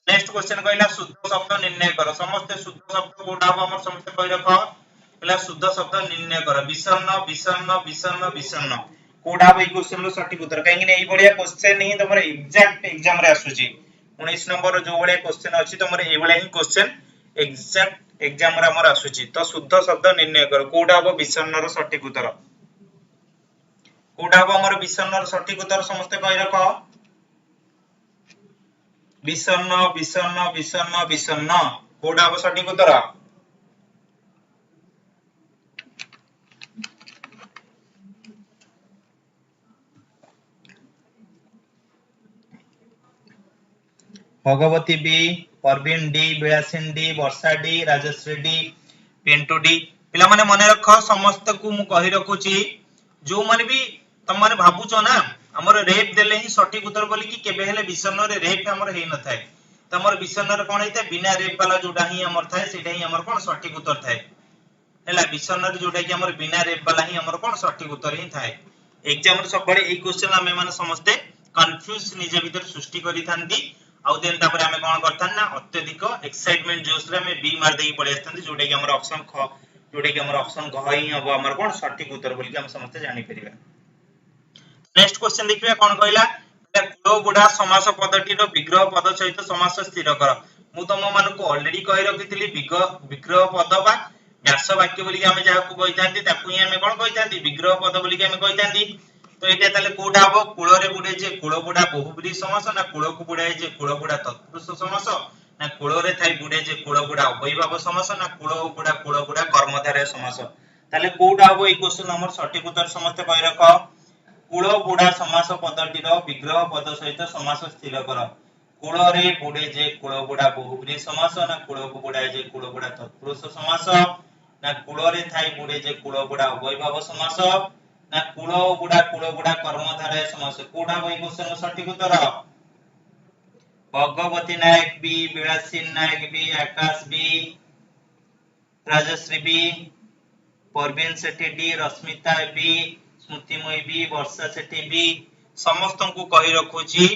नेक्स्ट क्वेश्चन कहला शुद्ध शब्द निर्णय करो समस्त शुद्ध शब्द कोडा हमर समस्त कहि रखो पहला शुद्ध शब्द निर्णय करो विषण्ण विषण्ण विषण्ण विषण्ण कोडा ई क्वेश्चन रो सटीक उत्तर काहे कि एई बढिया क्वेश्चन ही तमर एग्जैक्ट एग्जाम रे आसुची 19 नंबर जो बढिया क्वेश्चन अछि तमर एई बढिया ही क्वेश्चन एग्जैक्ट एग्जाम रे हमर आसुची तो शुद्ध शब्द निर्णय करो कोडा हो विषण्ण रो सटीक उत्तर कोडा हो हमर विषण्ण रो सटीक उत्तर समस्त कहि रखो विषण्ण विषण्ण विषण्ण विषण्ण कोडा हो सटीक उत्तर Bhagabati B Parveen D Vilasini D Barsha D Rajashree D Pintu D पिला माने मने रख समस्त को मु कहि रखुची जो माने भी तुम माने भाबुचो ना हमर रेप देले ही सटीक उत्तर बोली कि केबे हेले विषण्ण रे रेप हमर हेइ न थाए त हमर विषण्ण रे कोन हेइते बिना रेप वाला जोडा ही हमर थाए सेटा ही हमर कोन सटीक उत्तर थाए हैला विषण्ण रे जोडा कि हमर बिना रेप वाला ही हमर कोन सटीक उत्तर ही थाए एग्जाम रे सब बडे ए क्वेश्चन हमें माने समस्त कंफ्यूज निजे भीतर सृष्टि करि थांती आउ देन तापर हमें कोन करथन ना अत्यधिक एक्साइटमेंट जोश रे हमें बी मार देई पड़े आथन जोडे कि हमर ऑप्शन ख जोडे कि हमर ऑप्शन घ ही हबो हमर कोन सटीक उत्तर बोली कि हम समस्त जानि परिबा नेक्स्ट क्वेश्चन देखिबा कोन कहला कुलो गुडा समास पद्धति रो विग्रह पद सहित समास स्थिर कर मु तम मान को ऑलरेडी कहि रखितली विग्रह पद बा व्यास वाक्य बोली कि हमें जाहा को कहितांती ताकू ही हमें कोन कहितांती विग्रह पद बोली कि हमें कहितांती तो एटा ताले कोडा हबो कुळ रे बुडे जे कुळ बुडा बहुब्री समास ना कुळ को बुडे जे कुळ बुडा तत्पुरुष समास ना कुळ रे थाई बुडे जे कुळ बुडा अवयभाव समास ना कुळ बुडा कर्मधारय समास ताले कोडा हबो ई क्वेश्चन नंबर सटीक उत्तर समस्त कहि रखो कुळ बुडा समास पद्धति रो विग्रह पद सहित समास स्थिर कर कुळ रे बुडे जे कुळ बुडा बहुब्री समास ना कुळ को बुडा जे कुळ बुडा तत्पुरुष समास ना कुळ रे थाई बुडे जे कुळ बुडा अवयभाव समास ना कुळ बुडा कर्मधारय समास कोडा बई क्वेश्चन सटीक उत्तर भगवती नायक बी बिलासिन नायक बी आकाश बी राजश्री बी परवीन सेठी D Rashmita B स्मृतिमयी B Barsha Sethi B समस्त को कहि रखुची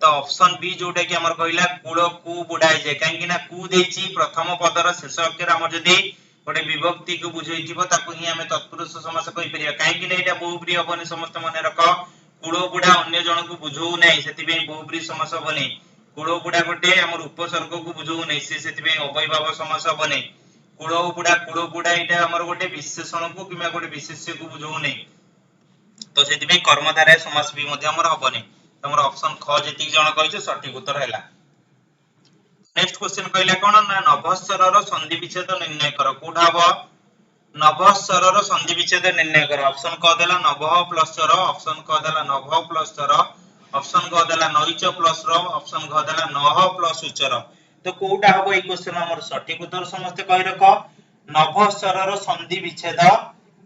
तो ऑप्शन बी जोटा कि हमर कहिला कुळ को बुडाय जे काहे कि ना कु देछि प्रथम पदर शेष अक्षर हमर जदी गोटे विभक्ति को बुझैथिबो ताकू ही हमें तत्पुरुष समास कहि परिया काहे कि एटा बहुब्री हबनी समस्त मने रख कुळो बुडा अन्य जन को बुझौ नै सेति बे बहुब्री समास हबनी कुळो बुडा गोटे हमर उपसर्ग को बुझौ नै सेति बे अवयभाव समास हबनी कुळो बुडा एटा हमर गोटे विशेषण को किमा गोटे विशेष्य को बुझौ नै तो सेति बे कर्मधारय समास भी मध्ये हमर हबनी हमर ऑप्शन ख जेति जन कहिछ सटीक उत्तर हैला नेक्स्ट क्वेश्चन कहला कोन ना नभस्वर रो संधि विच्छेद निर्णय करो कोडा हबो नभस्वर रो संधि विच्छेद निर्णय करो ऑप्शन क देला नभः प्लस र ऑप्शन क देला नभः प्लस र ऑप्शन क देला नैच प्लस र ऑप्शन क देला नह प्लस उच्चर तो कोडा हबो ई क्वेश्चन हमर सटीक उत्तर समस्त कहि रखो नभस्वर रो संधि विच्छेद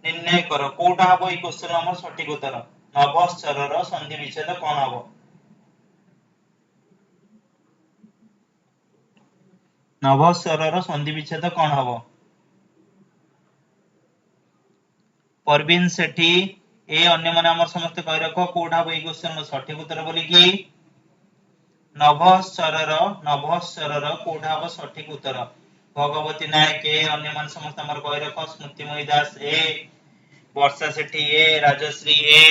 निर्णय करो कोडा हबो ई क्वेश्चन हमर सटीक उत्तर नभस्वर रो संधि विच्छेद कोन हबो नभस्वर रो संधि विच्छेद कोन हबो परवीन सेठी ए अन्य माने हमर समस्त कहि रखो कोडा हबो ई क्वेश्चन रो सटीक उत्तर बोली कि नभस्वर रो कोडा हबो सटीक उत्तर भगवती नायक ए अन्य माने समस्त हमर कहि रखो स्मृतिमयी दास ए वर्षा सेठी ए राजश्री ए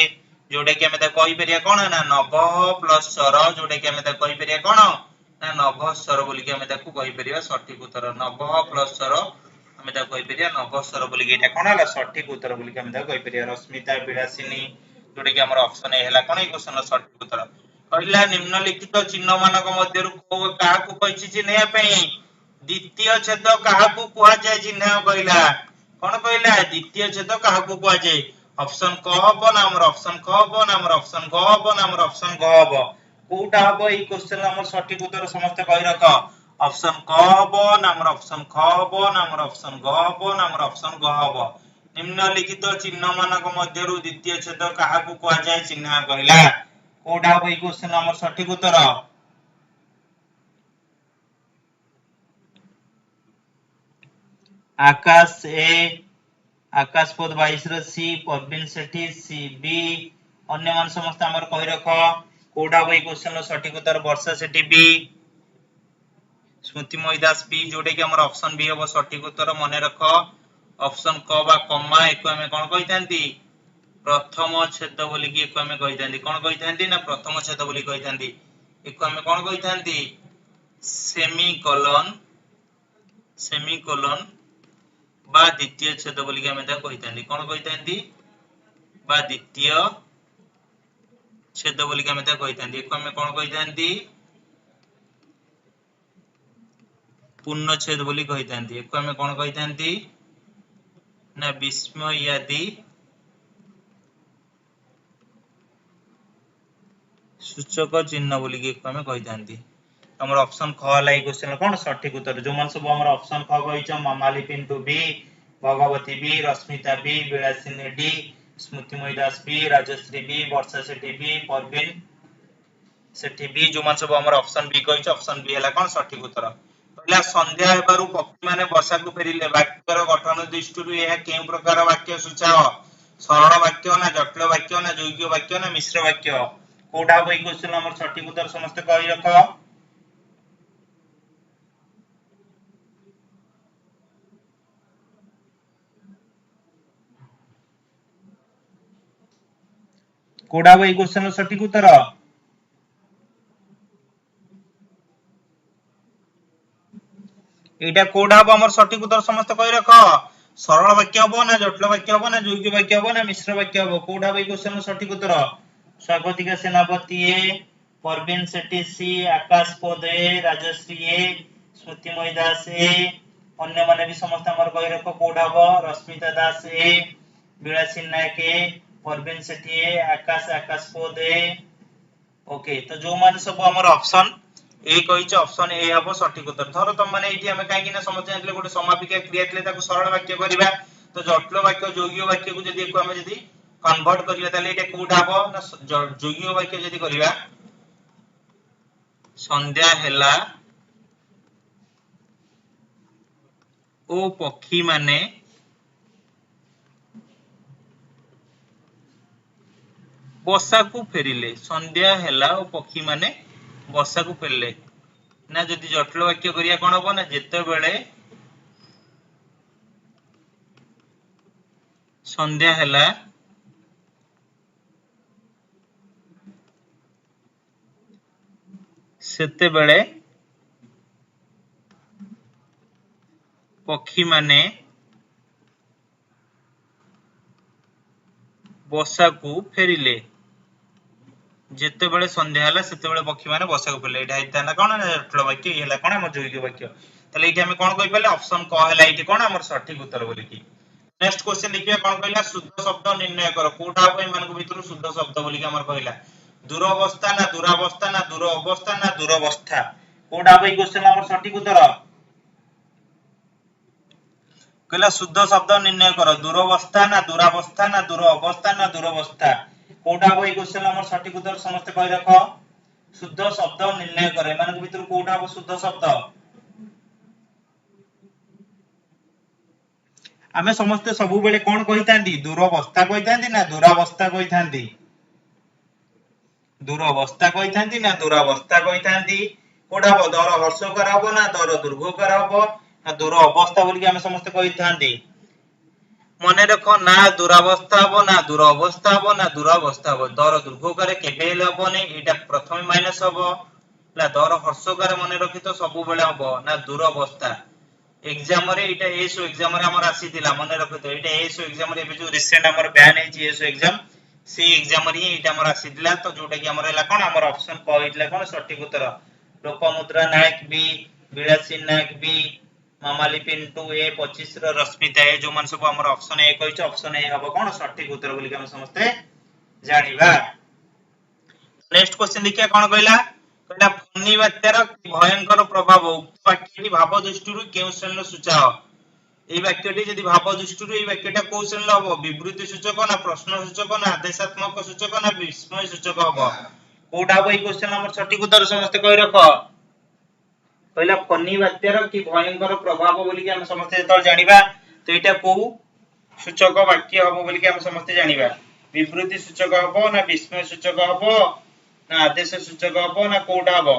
जोडे कि हमें त कहि परिया कोन ना नभः प्लस र जोडे कि हमें त कहि परिया कोन ना नभस्वर बोली कि हमें ताकू कहि परिया सटीक उत्तर नभः प्लस र हमें ताकू कहि परिया नभस्वर बोली कि एटा कोन हला सटीक उत्तर बोली कि हमें ताकू कहि परिया रश्मिता बिलासिनी जोडे कि हमर ऑप्शन ए हला कोन ई क्वेश्चन सटीक उत्तर କହିଲା ନିମ୍ନଲିଖିତ ଚିହ୍ନ ମାନଙ୍କ ମଧ୍ୟରୁ କାହାକୁ କହିଛି ଚିହ୍ନିବା ପାଇଁ? ଦ୍ୱିତୀୟ ଛେଦ କାହାକୁ କୁହାଯାଏ ଚିହ୍ନିବା କହିଲା। କଣ କହିଲା? ଦ୍ୱିତୀୟ ଛେଦ କାହାକୁ କୁହାଯାଏ? ଅପସନ କ ହବ ନା ଆମର ଅପସନ କ ହବ ନା ଆମର ଅପସନ ଗ ହବ ନା ଆମର ଅପସନ ଗ ହବ? କୋଉଟା ହବ ଏଇ କ୍ୱେଶ୍ଚନ ଆମର ସଠିକ ଉତ୍ତର ସମସ୍ତେ କହି ରଖ। ଅପସନ କ ହବ ନା ଆମର ଅପସନ ଖ ହବ ନା ଆମର ଅପସନ ଗ ହବ ନା ଆମର ଅପସନ ଗ ହବ? ନିମ୍ନଲିଖିତ ଚିହ୍ନ ମାନଙ୍କ ମଧ୍ୟରୁ ଦ୍ୱିତୀୟ ଛେଦ କାହାକୁ କୁହାଯାଏ ଚିହ୍ନିବା କହିଲା। କୋଉଟା ହବ ଏଇ କ୍ୱେଶ୍ଚନ ଆମର ସଠିକ ଉତ୍ତର? आकाश ए, आकाश पद 22 ର सी, परवीन सेठी सी, बी अन्य मान समस्त हमर कहि रख। कोडा होई क्वेश्चन रो सटीक उत्तर वर्षा सेठी बी, स्मृति मोहिदास बी, जोडे कि हमर ऑप्शन बी हबो सटीक उत्तर। मने रख ऑप्शन क बा कम्मा एको हमें कोन कहितांती? प्रथम छेद बोली कि एको हमें कहितांती। कोन कहितांती ना प्रथम छेद बोली कहितांती। एको हमें कोन कहितांती? सेमीकोलन, सेमीकोलन बा द्वितीय छेद बोली हमें ता कहितांती। कोन कहितांती? बा द्वितीय छेद बोली हमें ता कहितांती। एको हमें कोन कहितांती? पूर्ण छेद बोली कहितांती। एको हमें कोन कहितांती? ना विस्मयादि सूचक चिन्ह बोली कि एको हमें कहितांती। हमर ऑप्शन ख लाई क्वेश्चन कोन सटीक उत्तर? जो मन सब हमर ऑप्शन ख कहिछ Mamali Pintu B, Bhagabati B, Rashmita B, Vilasini D, Smruti Mohidas B, Rajashree B, Barsha Sethi B, Parveen Sethi B, जो मन सब हमर ऑप्शन बी कहिछ ऑप्शन बी हला कोन सटीक उत्तर। पहिला संध्या हेबारु पक्षी माने वर्षा को फेरिले वाक्यर गठन दृष्टिरु यह केउ प्रकार वाक्य सूचाओ? सरल वाक्य ना जटिल वाक्य ना यौगिक वाक्य ना मिश्र वाक्य? कोडा होई क्वेश्चन हमर सटीक उत्तर समस्त कहि रख। कोडा होई क्वेश्चन सटीक उत्तर? एटा कोडा हबो हमर सटीक उत्तर समस्त कहि रख। सरल वाक्य हबो ना जटिल वाक्य हबो ना यौगिक वाक्य हबो ना मिश्र वाक्य हबो? कोडा होई क्वेश्चन सटीक उत्तर? स्वागतिका सेनापति ए, परवीन सेठी सी, आकाश पद ए, राजश्री ए, स्मृति मोहिदास ए, अन्य माने भी समस्त हमर कहि रख। कोडा हबो रश्मिता दास ए, विलासिनी नायक ए, परवीन सेठी ए, आकाश पद ए। ओके तो जो माने सब हमर ऑप्शन ए कहिछ ऑप्शन ए हबो सटीक उत्तर। धरो तुम माने एठी हमें काहे कि ना समझ जानले गोटे समापिका क्रिया ଥିଲେ ताको सरल वाक्य करिबा। तो जटिल वाक्य यौगिक वाक्य को जदी एको हमें जदी कन्वर्ट करिया ताले एटा कोडा हबो ना यौगिक वाक्य जदी करिबा संध्या हेला ओ पक्षी माने बसा को फेरिले। संध्या हेला ओ पक्षी माने बसा को फेरिले ना जदी जटिल वाक्य करिया कोन हबो ना जेते बेले संध्या हेला सेते बेले पक्षी माने बसा को फेरिले। जेते बेले संध्या हला सेते बेले पक्षी माने बसा को फेरिले। एटा हिता ना कोन ना जटिल वाक्य ये हला कोन हमर यौगिक वाक्य। तले एठी हम कोन कहि पले ऑप्शन क हला एठी कोन हमर सटीक उत्तर बोली की। नेक्स्ट क्वेश्चन लिखिया कोन कहला शुद्ध शब्द निर्णय करो। कोडा होई मानको भितरु शुद्ध शब्द बोली के हमर कहला दूरवस्था ना दूरावस्था ना दूर अवस्था ना दूरवस्था? कोडा होई क्वेश्चन हमर सटीक उत्तर? कहला शुद्ध शब्द निर्णय करो। दूरवस्था ना दूरावस्था ना दूर अवस्था ना दूरवस्था? कोडा होई क्वेश्चन हमर सटीक उत्तर समस्त कहि रख। शुद्ध शब्द निर्णय करे मानको भितरु कोडा हो शुद्ध शब्द? आमे समस्त सबु बेले कोन कहितांती? दूरवस्था कहितांती ना दूरावस्था कहितांती? दूरवस्था कहितांती ना दूरावस्था कहितांती? कोडा हो दर हर्षकर हबो ना दर दुर्गकर हबो ना दूर अवस्था बोली के आमे समस्त कहितांती? मने रखो ना दूरावस्था हबो ना दूर अवस्था हबो ना दूरावस्था हबो। दर दुर्गकर केबे हेले हबो नै एटा प्रथम माइनस हबो ला दर हर्षकर मने रखि तो सबु बेले हबो ना दूर अवस्था। एग्जाम रे एटा एसो एग्जाम रे हमर आसी थिला मने रखो तो एटा एसो एग्जाम रे जो रिसेंट हमर बैन है जी एसो एग्जाम सी एग्जाम रे एटा हमर आसीतला तो जोटा कि हमर हला कोन हमर ऑप्शन क होइतला कोन सटीक उत्तर लोपमुद्रा नायक बी विलासी नायक बी मामाली पिंटू ए 25 रो रश्मिता ए जो मन सब हमर ऑप्शन ए कहै छै ऑप्शन ए हबो कोन सटीक उत्तर बोली हम समझते जानिबा नेक्स्ट क्वेश्चन देखिया कोन कहला कहला फन्नी बात्यार भयंकर प्रभाव उक्त वाक्यटी भाव दृष्टिरु केउ श्रेणी सूचाओ এই বাক্যটি যদি ভাব দৃষ্টিরু এই বাক্যটা কোন শ্রেণীর হবে বিবৃতি সূচক না প্রশ্ন সূচক না আদেশাত্মক সূচক না বিস্ময় সূচক হবে কোটা হবে এই কোশ্চেন আমার সঠিক উত্তর সমস্ত কই রাখো কইলা ফন্নি বাত্যার কি ভয়ঙ্কর প্রভাব বলি কি আমরা সমস্ত যেতল জানিবা তো এটা কো সূচক বাক্য হবে বলি কি আমরা সমস্ত জানিবা বিবৃতি সূচক হবে না বিস্ময় সূচক হবে না আদেশ সূচক হবে না কোটা হবে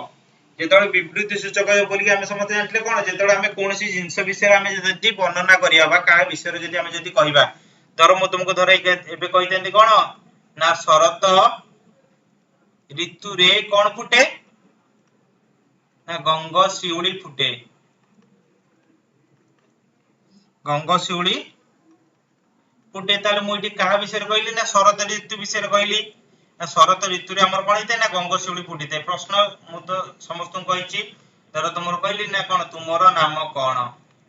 যেতବେଳେ বিবৃতি সূচক বলি আমি সমস্ত জানলে কোন যেতବେଳେ আমি কোনসি জিনিস বিষয়ে আমি যদি বর্ণনা করিয়া বা কাହା বিষୟରେ যদি আমি যদি কইবা ধর ମୁଁ ତୁମକୁ ଧର ଏବେ କହିଥାନ୍ତି কোন না শরৎ ঋতুরে কোন ফুটে না গঙ্গশিউଳି ফুটে গঙ্গশিউଳି ফুটে তাহলে ମୁଁ এটি কাହା বিষୟରେ কইলি না শরৎ ঋতু বিষୟରେ কইলি শরৎ ঋতুরে আমার কোন হইতে না গঙ্গশিউଳି ফুটিতে প্রশ্ন মু তো সমস্ত কইছি ধর তোমার কইলি না কোন তোমার নাম কোন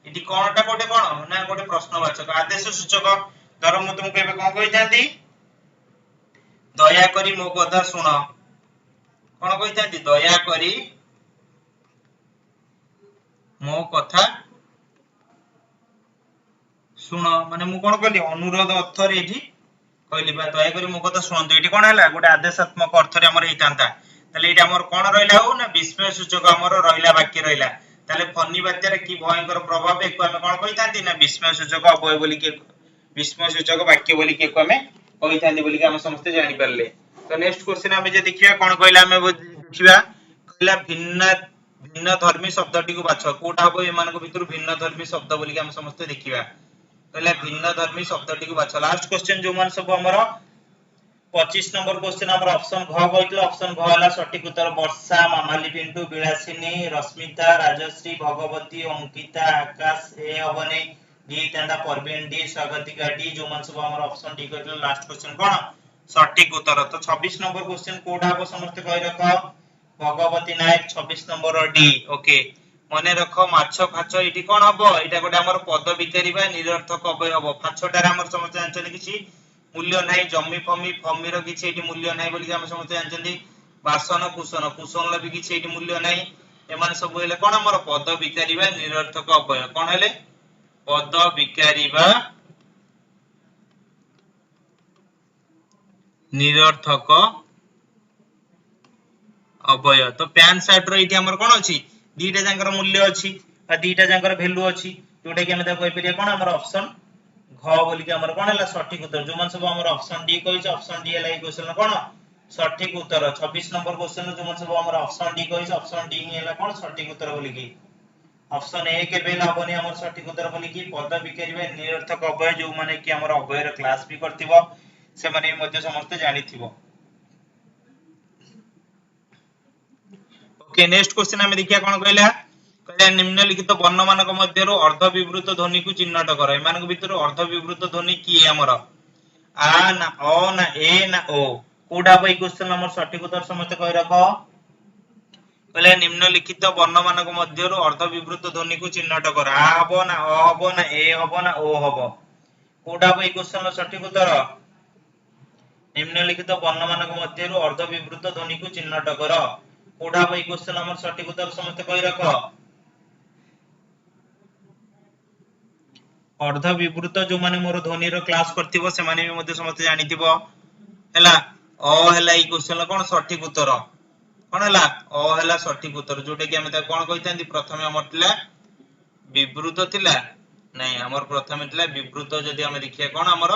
এটি কোনটা কোটে কোন না কোটে প্রশ্নবাচক আদেশ সূচক ধর মু তুমକୁ ଏବେ কোন কইতাନ୍ତି দয়া করি মো কথা শুণ কোন কইতাନ୍ତି দয়া করি মো কথা শুণ মানে মু কোন কইলি অনুরোধ অর্থরে এটি কইলি বা দয়া করি মো কথা শুনন্তু এটি কোন হলা গোটে আদেশাত্মক অর্থরে हमर হেইতান্তা তাহলে এটা हमर কোন রইলা হউ না বিস্ময় সূচক हमर রইলা বাক্য রইলা তাহলে ফন্নি বাক্যের কি ভয়ঙ্কর প্রভাব একু আমি কোন কইতান্তি না বিস্ময় সূচক অবয় বলি কি বিস্ময় সূচক বাক্য বলি কি আমি কইতান্তি বলি কি আমি সমস্ত জানি পারলে তো নেক্সট क्वेश्चन আমি যে দেখিবা কোন কইলা আমি দেখিবা কইলা ভিন্ন ভিন্ন ধর্মী শব্দটি কো বাছ কোটা হবো এমানক ভিতর ভিন্ন ধর্মী শব্দ বলি কি আমি সমস্ত দেখিবা কইলা ভিন্ন ধর্মী শব্দটি কো বাছ লাস্ট क्वेश्चन जो मान सब हमर 25 नंबर क्वेश्चन हमर ऑप्शन घ कहितलो ऑप्शन घ हला सटीक उत्तर वर्षा मामाली पिंटू विलासिनी रश्मिता राजश्री भगवती अंकिता आकाश ए हबने डी तंदा परवीन डी स्वागतिका डी जो मान सब हमर ऑप्शन डी कहितलो लास्ट क्वेश्चन कोन सटीक उत्तर तो 26 नंबर क्वेश्चन कोडा हबो समस्त कहि रखो भगवती नायक 26 नंबर डी ओके মনে রাখো মাছ ফাছ এটি কোন হবো এটা গোটে আমার পদ বিকারি বা নিরর্থক অবয় হবো ফাছটারে আমার সমস্ত জানছনি কিছু মূল্য নাই জমি ফমি ফমির কিছু এটি মূল্য নাই বলি আমি সমস্ত জানছনি বাসন কুসন কুসনর বি কিছু এটি মূল্য নাই এমানে সব হলে কোন আমার পদ বিকারি বা নিরর্থক অবয় কোন হলে পদ বিকারি বা নিরর্থক অবয় তো প্যান্ট শার্ট র এটি আমার কোন আছে दीटा जांकर मूल्य अछि आ दीटा जांकर वैल्यू अछि जोटा कि हम त कहि परिया कोन हमर ऑप्शन घ बोली कि हमर कोन हला सटीक उत्तर जो मन सब हमर ऑप्शन डी कहि छै ऑप्शन डी हला ई क्वेश्चन कोन सटीक उत्तर 26 नंबर क्वेश्चन जो मन सब हमर ऑप्शन डी कहि छै ऑप्शन डी ही हला कोन सटीक उत्तर बोली कि ऑप्शन ए के बेल हबनी हमर सटीक उत्तर बोली कि पद विकरिबे निरर्थक अवय जो माने कि हमर अवय र क्लास भी करथिबो से माने मध्य समस्त जानिथिबो ओके नेक्स्ट क्वेश्चन हम देखिया कोन कहला कहला निम्नलिखित वर्ण मानक मध्यरो अर्ध विवृत ध्वनि को चिन्हट करो एमानक भितर अर्ध विवृत ध्वनि की हमर आ ना ओ ना ए ना ओ कोडा बई क्वेश्चन नंबर सटीक उत्तर समस्त कहि रखो कहला निम्नलिखित वर्ण मानक मध्यरो अर्ध विवृत ध्वनि को चिन्हट करो आ हबो ना ओ हबो ना ए हबो ना ओ हबो कोडा बई क्वेश्चन सटीक उत्तर निम्नलिखित वर्ण मानक मध्यरो अर्ध विवृत ध्वनि को चिन्हट करो कोडा बई क्वेश्चन हमर सटीक उत्तर समस्त कहि रखो अर्ध विवृत जो माने मोर ध्वनि रो क्लास करथिबो से माने भी मते समस्त जानिथिबो हला अ हला ई क्वेश्चन कोन सटीक उत्तर कोन हला अ हला सटीक उत्तर जोटे कि हम त कोन कहितांती प्रथमे हमर थिला विवृत थिला नै हमर प्रथमे थिला विवृत जदी हम देखिया कोन हमर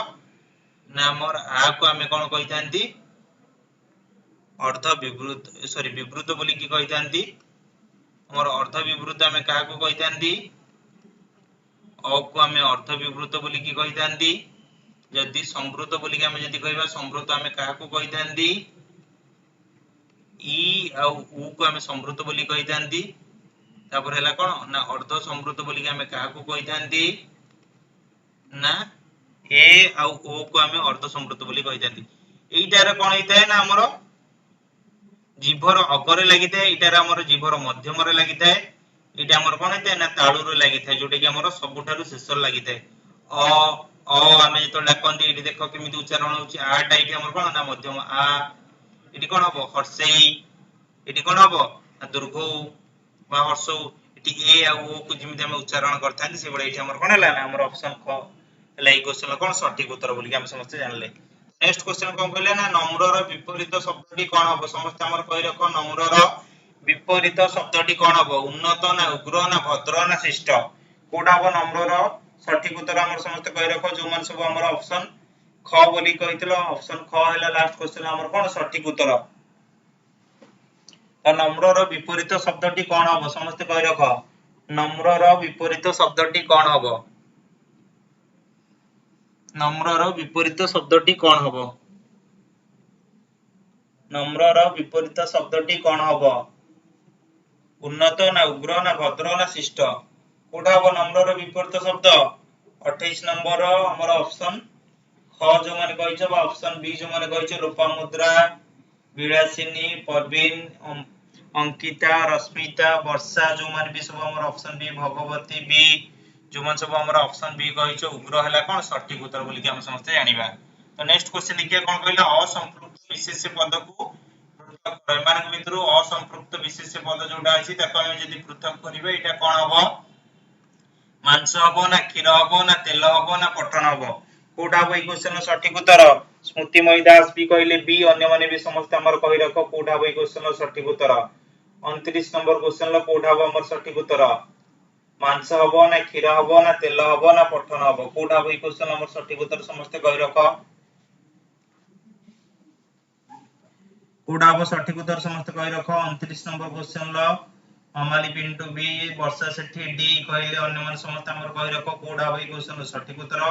ना हमर आ को हम कोन कहितांती अर्ध विवृत सॉरी विवृत बोली की कहितांती हमर अर्ध विवृत हमें काहा को कहितांती अ को हमें अर्ध विवृत बोली की कहितांती जदी संवृत बोली की हमें जदी कहबा संवृत हमें काहा को कहितांती ई आ उ को हमें संवृत बोली कहितांती तापर हला कोन ना अर्ध संवृत बोली की हमें काहा को कहितांती ना ए आ ओ को हमें अर्ध संवृत बोली कहितांती এইটারে কোন ହେଇଥାଏ ନା ଆମର ଜିଭର ଅଗରେ ଲାଗିଥାଏ, ଏଇଟାରେ ଆମର ଜିଭର ମଧ୍ୟମରେ ଲାଗିଥାଏ, ଏଇଟା ଆମର କଣ ହେଇଥାଏ ନା ତାଳୁରେ ଲାଗିଥାଏ, ଯୋଉଟା କି ଆମର ସବୁଠାରୁ ଶେଷରେ ଲାଗିଥାଏ। ଅ ଅ ଆମେ ଯେତେବେଳେ ଡାକନ୍ତି ଏଇଠି ଦେଖ କେମିତି ଉଚ୍ଚାରଣ ହଉଛି, ଆ ଟା ଏଇଠି ଆମର କଣ ନା ମଧ୍ୟମ ଆ, ଏଠି କଣ ହବ ହର୍ଷେଇ, ଏଠି କଣ ହବ ନା ଦୀର୍ଘଉ ବା ହର୍ଷଉ, ଏଠି ଏ ଆଉ ଓ କୁ ଯେମିତି ଆମେ ଉଚ୍ଚାରଣ କରିଥାନ୍ତି ସେଇଭଳି ଏଠି ଆମର କଣ ହେଲା ନା ଆମର ଅପସନ କ ହେଲା। ଏଇ କ୍ୱେଶ୍ଚନ କଣ ସଠିକ ଉତ୍ତର ବୋଲି ଆମେ ସମସ୍ତେ ଜାଣିଲେ। ନେକ୍ସଟ କ୍ୱେଶ୍ଚନ କଣ କହିଲେ ନା ନମ୍ରର ବିପରୀତ ଶବ୍ଦଟି କଣ ହବ, ସମସ୍ତେ ଆମର କହି ରଖ ନମ୍ରର ବିପରୀତ ଶବ୍ଦଟି କଣ ହବ, ଉନ୍ନତ ନା ଉଗ୍ର ନା ଭଦ୍ର ନା ଶିଷ୍ଟ, କୋଉଟା ହବ ନମ୍ରର ସଠିକ ଉତ୍ତର ଆମର ସମସ୍ତେ କହି ରଖ। ଯୋଉମାନେ ସବୁ ଆମର ଅପସନ ଖ ବୋଲି କହିଥିଲ, ଅପସନ ଖ ହେଲା ଲାଷ୍ଟ କ୍ୱେଶ୍ଚନ ଆମର କଣ ସଠିକ ଉତ୍ତର। ତ ନମ୍ରର ବିପରୀତ ଶବ୍ଦଟି କଣ ହବ ସମସ୍ତେ କହି ରଖ, ନମ୍ରର ବିପରୀତ ଶବ୍ଦଟି କଣ ହବ, ନମ୍ରର ବିପରୀତ ଶବ୍ଦଟି କଣ ହବ, ନମ୍ରର ବିପରୀତ ଶବ୍ଦଟି କଣ ହବ, ଉନ୍ନତ ନା ଉଗ୍ର ନା ଭଦ୍ର ନା ଶିଷ୍ଟ, କୋଉଟା ହବ ନମ୍ରର ବିପରୀତ ଶବ୍ଦ। 28 ନମ୍ବର ଆମର ଅପସନ ଖ ଯୋଉମାନେ କହିଛ ବା ଅପସନ ବି ଯୋଉମାନେ କହିଛ, ଲୋପାମୁଦ୍ରା, ବିଳାସିନୀ, ପରବିନ, अंकिता, रश्मिता, वर्षा जोमान भी सब हमर ऑप्शन बी, भगवती बी जोमान सब हमर ऑप्शन बी कहिछो उग्र हला कोन सटीक उत्तर बोली कि हम समस्त जानिबा। तो नेक्स्ट क्वेश्चन देखिए कोन कहले असंपृक्त विशेष पद को पृथक कर, मान के भितरु असंपृक्त विशेष पद जोडा अछि ताको हम यदि पृथक करिवे एटा कोन हबो, मांस हबो ना क्षीर हबो ना तेल हबो ना पटन हबो, कोडा हबो। ई क्वेश्चन सटीक उत्तर स्मृतिमयी दास भी कहले बी, अन्य माने भी समस्त हमर कहि रखो कोडा हबो। ई क्वेश्चन सटीक उत्तर 29 नंबर क्वेश्चन लो कोडा हबो हमर सटीक उत्तर, मांस हबो ना क्षीर हबो ना तेल हबो ना पटन हबो, कोडा हबो। ई क्वेश्चन हमर सटीक उत्तर समस्त कहि रखो, कोडा हबो सटीक उत्तर समस्त कहि रखो। 29 नंबर क्वेश्चन लो अमाली पिंटू बी, वर्षा सेठी डी कहले, अन्य माने समस्त हमर कहि रखो कोडा हबो। ई क्वेश्चन सटीक उत्तर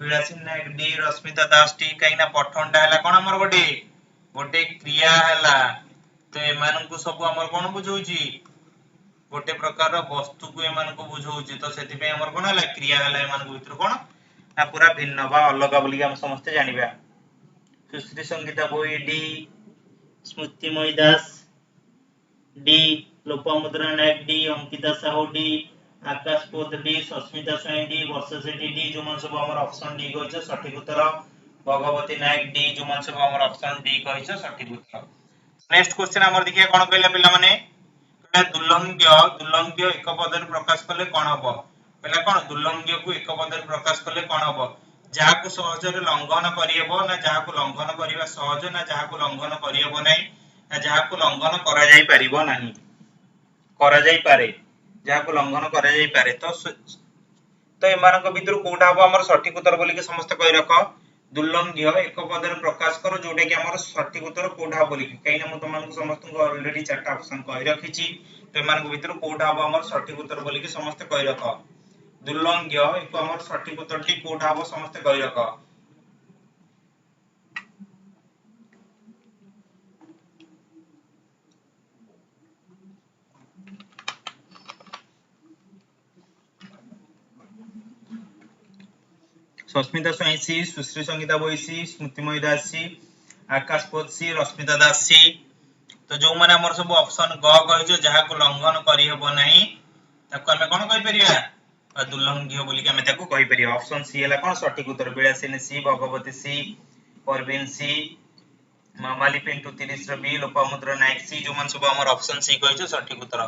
विलासिन नायक डी, रश्मिता दास डी, काइना पठनटा हला कोन हमर गोटे गोटे क्रिया हला, तो एमान को सब हमर कोन बुझौची गोटे प्रकार वस्तु को एमान को बुझौची, तो सेति पे हमर कोन हला क्रिया हला, एमान को भितर कोन ना पूरा भिन्न बा अलग बोली हम समस्त जानिबा। सुश्री संगीता बोई डी, स्मृतिमयी दास डी, लोपामुद्रा नायक डी, अंकिता साहू डी, आकाश पोत डी, सस्मिता स्वाई डी, वर्षा सेठी डी, जो मन सब हमर ऑप्शन डी कहछ सटीक उत्तर। भगवती नायक डी, जो मन सब हमर ऑप्शन डी कहछ सटीक उत्तर। नेक्स्ट क्वेश्चन हमर देखिए कोन कहला पिला माने दुर्लंघ्य, दुर्लंघ्य एक पदर प्रकाश कले कोन हबो, पहला कोन दुर्लंघ्य को एक पदर प्रकाश कले कोन हबो, जहा को सहज रे लंघन करियबो ना जहा को लंघन करिवा सहज ना जहा को लंघन करियबो नै ना जहा को लंघन करा जाई परिबो नाही, करा जाई पारे, जहा को लंघन करा जाई पारे। तो एमानक भितर कोटा हबो हमर सटीक उत्तर बोली के समस्त कहि रखो, दुर्लंघ्य एक पदर प्रकाश करो जोटे कि हमर सटीक उत्तर कोटा हबो बोली कहिना म तुमन समस्त को ऑलरेडी चारटा ऑप्शन कहि रखिची। तो एमानक भितर कोटा हबो हमर सटीक उत्तर बोली के समस्त कहि रखो, दुर्लंघ्य एक हमर सटीक उत्तर टी कोटा हबो समस्त कहि रखो। सस्मिता स्वाईसी, सुश्री संगीता बोईसी, स्मृतिमयी दासी, आकाश पोतसी, रश्मिता दासी, तो जो माने हमर सब ऑप्शन ग कहिजो जहा को लंघन करि हबो नाही ताको हमें कोन कहि परिया दुर्लंघ्य बोली के हमें ताको कहि परिया। ऑप्शन सी हला कोन सटीक उत्तर, बिलासिनी सी, भगवती सी, परवीन सी, मामाली पिंटू 30 र बी, लोपामुद्रा नायक सी, जो मन सब हमर ऑप्शन सी कहिजो सटीक उत्तर।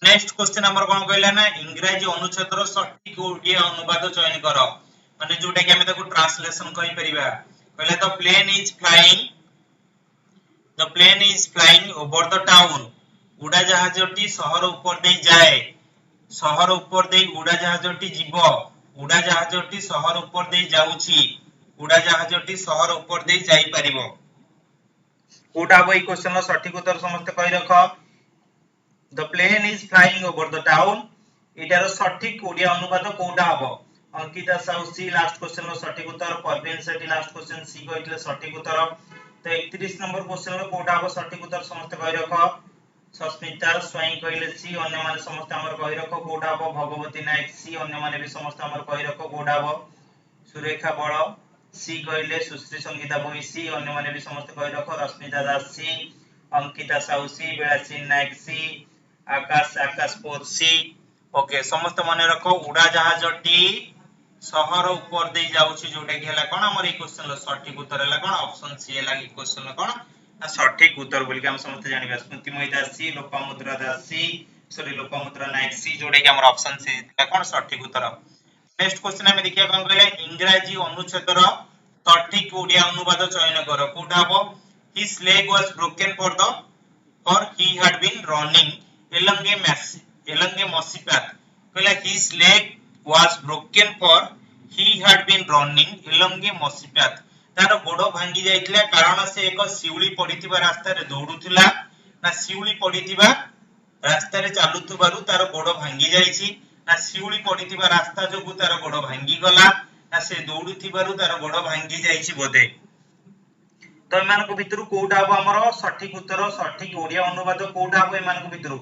नेक्स्ट क्वेश्चन हमर कोन कहला ना इंग्रजी अनुच्छेद रो सटीक ओडिया अनुवाद चयन करो, माने जोटा कि हमें ताको ट्रांसलेशन कहि परिबा। कहले the plane is flying, the plane is flying over the town, उड़ा जहाजटी शहर ऊपर दे जाए, शहर ऊपर दे उड़ा जहाजटी जीव, उड़ा जहाजटी शहर ऊपर दे जाउची, उड़ा जहाजटी शहर ऊपर दे जाई परिबो, कोटा बई क्वेश्चन रो सटीक उत्तर समस्त कहि रखो, the plane is flying over the town, इटार सटीक ओडिया अनुवाद कोटा हबो। Ankita Sahu C last question रो सटीक उत्तर, Parveen Sethi last question C कहितले सटीक उत्तर। तो 31 नंबर क्वेश्चन रो कोटा हबो सटीक उत्तर समस्त कहि रखो, सस्मिता स्वाई कहले सी, अन्य माने समस्त हमर कहि रखो कोटा हबो। भगवती नायक सी, अन्य माने भी समस्त हमर कहि रखो कोटा हबो। सुरेखा बळ सी कहले सुश्री संगीता बोई सी, अन्य माने भी समस्त कहि रखो, रश्मिता दास सी, अंकिता साहू सी, बेलासी नायक सी, आकाश पोत सी। ओके समस्त माने रखो उड़ाजाहाजटी सहर ऊपर दे जाउछि जोटा कि हला कोन हमर ई क्वेश्चन रो सटीक उत्तर हला कोन ऑप्शन सी हला ई क्वेश्चन रो कोन ना सटीक उत्तर बोल के हम समस्त जानिबा। स्मृतिमयी दास सी, लोपामुद्रा दास सी, सॉरी लोपामुद्रा नायक सी जोटा कि हमर ऑप्शन सी हला कोन सटीक उत्तर। नेक्स्ट क्वेश्चन हम देखिया कोन कहले इंग्रजी अनुच्छेदर सटीक ओडिया अनुवाद चयन करो कोटा हबो। His leg was broken for he had been running along a mossy path कहला his leg was broken for he had been running along a mossy path तार गोड़ भांगी जाइतिला कारण से एक शिउली पडितिबा रास्ता रे दौडुथिला ना शिउली पडितिबा रास्ता रे चालुथबारु तार गोड़ भांगी जाइछि ना शिउली पडितिबा रास्ता जोगु तार गोड़ भांगी गला ना से दौडुथिबारु तार गोड़ भांगी जाइछि बोधे। तो एमानक भितरु कोउटा हबो हमरो सटीक उत्तर सटीक ओडिया अनुवाद कोउटा हबो एमानक भितरु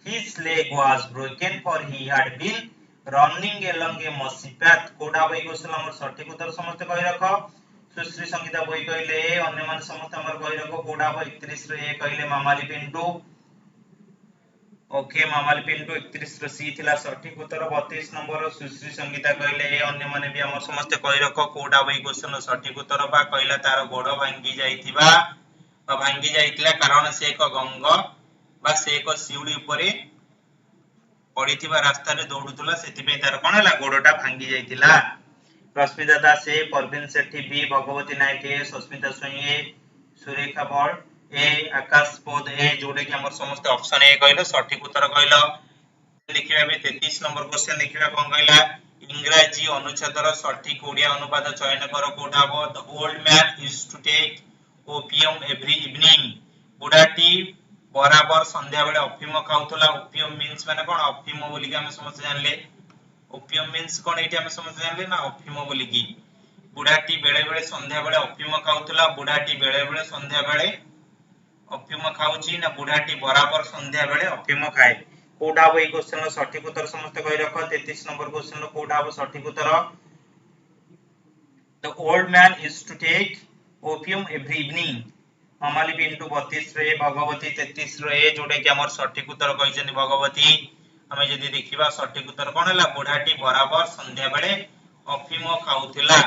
his leg was broken for he had been running along a mossy path कोउटा हबो ई क्वेश्चन हमर सटीक उत्तर समस्त कहि रखो। सुश्री संगीता बोई कहले अन्य मान समस्त हमर कहि रखो कोउटा हबो 31 रे ए कहले मामाली पिंटू। ओके मामाली पिंटू 31 रो सी थिला सटीक उत्तर। 32 नंबर सुश्री संगीता कहले ए अन्य माने भी हमर समस्त कहि रखो कोउटा हबो ई क्वेश्चन सटीक उत्तर बा कहला तार गोड़ भांगी जाइतिबा बा भांगी जाइतिला कारण से एक गंग बा से एक शिउड़ी ऊपरे पडितिबा रास्ता रे दौडुतला सेति पे तार कोन हला गोड़टा भांगी जाइतिला। रश्मिता दास ए, परवीन सेठी बी, भगवती नायक ए, सस्मिता सोई ए, सुरेखा बळ ए, आकाश पोद ए जोडे कि हमर समस्त ऑप्शन ए कहलो सटीक उत्तर कहलो। देखिबा बे 33 नंबर क्वेश्चन देखिबा कोन कहला इंग्रजी अनुच्छेदर सटीक ओडिया अनुवाद चयन करो कोटा हबो। The old man used to take opium every evening बुढाटी बराबर संध्या बेले अफीम खाउतला। ओपियम मींस माने कोन अफीम बोली के हम समझ जानले ओपियम मींस कोन एठी हम समझ जानले ना अफीम बोली की बुढाटी बेले बेले संध्या बेले अफीम खाउतला। बुढाटी बेले बेले संध्या बेले अफीम खाउची ना बुढाटी बराबर संध्या बेले अफीम खाए कोटा हबो ई क्वेश्चन रो सटीक उत्तर समस्त कहि रखो। 33 नंबर क्वेश्चन रो कोटा हबो सटीक उत्तर the old man used to take opium every evening Mamali Pintu 32 रे भगवती 33 रे जोडे कि हमर सटीक उत्तर कहिसनी भगवती। हमें जदी देखिबा सटीक उत्तर कोन हला बुढाटी बराबर संध्या बेले अफीम खाउथिला।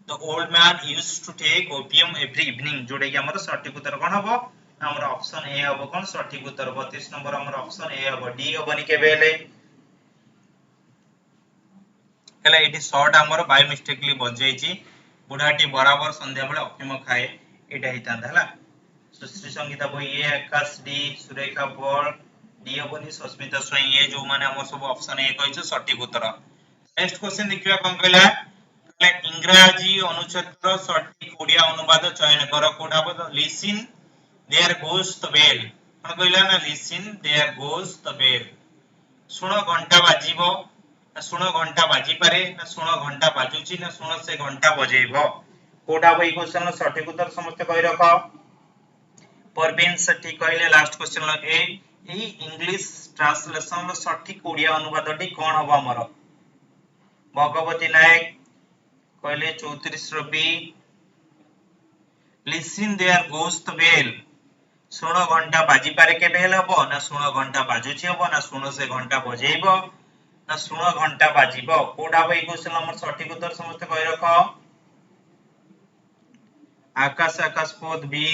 The old man used to take opium every evening जोडे कि हमर सटीक उत्तर कोन हबो हमर ऑप्शन ए हबो कोन सटीक उत्तर। 32 नंबर हमर ऑप्शन ए हबो डी हबनी के बेले हला एठी शॉर्ट हमर बाय मिस्टेकली बज जाईची बुढाटी बराबर संध्या बेले अफीम खाए एटा हितांदा हला। सुश्री संगीता बोई ए, आकाश डी, सुरेखा बळ डी हबनी, सस्मिता सोई ए जो माने हमर सब ऑप्शन ए कहिछ सटीक उत्तर। नेक्स्ट क्वेश्चन देखिबा कोन कहला इंग्रजी अनुच्छेद सटीक ओडिया अनुवाद चयन करो कोटा हबो। Listen there goes the bell कोन कहला ना listen there goes the bell सुनो घंटा बाजिबो ना सुनो घंटा बाजी पारे ना सुनो घंटा बाजुची ना सुनो से घंटा बजेइबो कोटा हबो ई क्वेश्चन रो सटीक उत्तर समस्त कहि रखो। परवीन सेठी कहले लास्ट क्वेश्चन लो ए इंग्लिश ट्रांसलेशन रो सटीक ओडिया अनुवादटी कोन हबो हमरो। भगवती नायक कहले 34 रो B listen there goes the bell सुनो घंटा बाजी पारे के बेल हबो ना सुनो घंटा बाजुची हबो ना सुनो से घंटा बजेइबो ना सुनो घंटा बाजिबो कोडा हबो ई क्वेश्चन हमर सटीक उत्तर समस्त कहि रखो। आकाश पोद बी,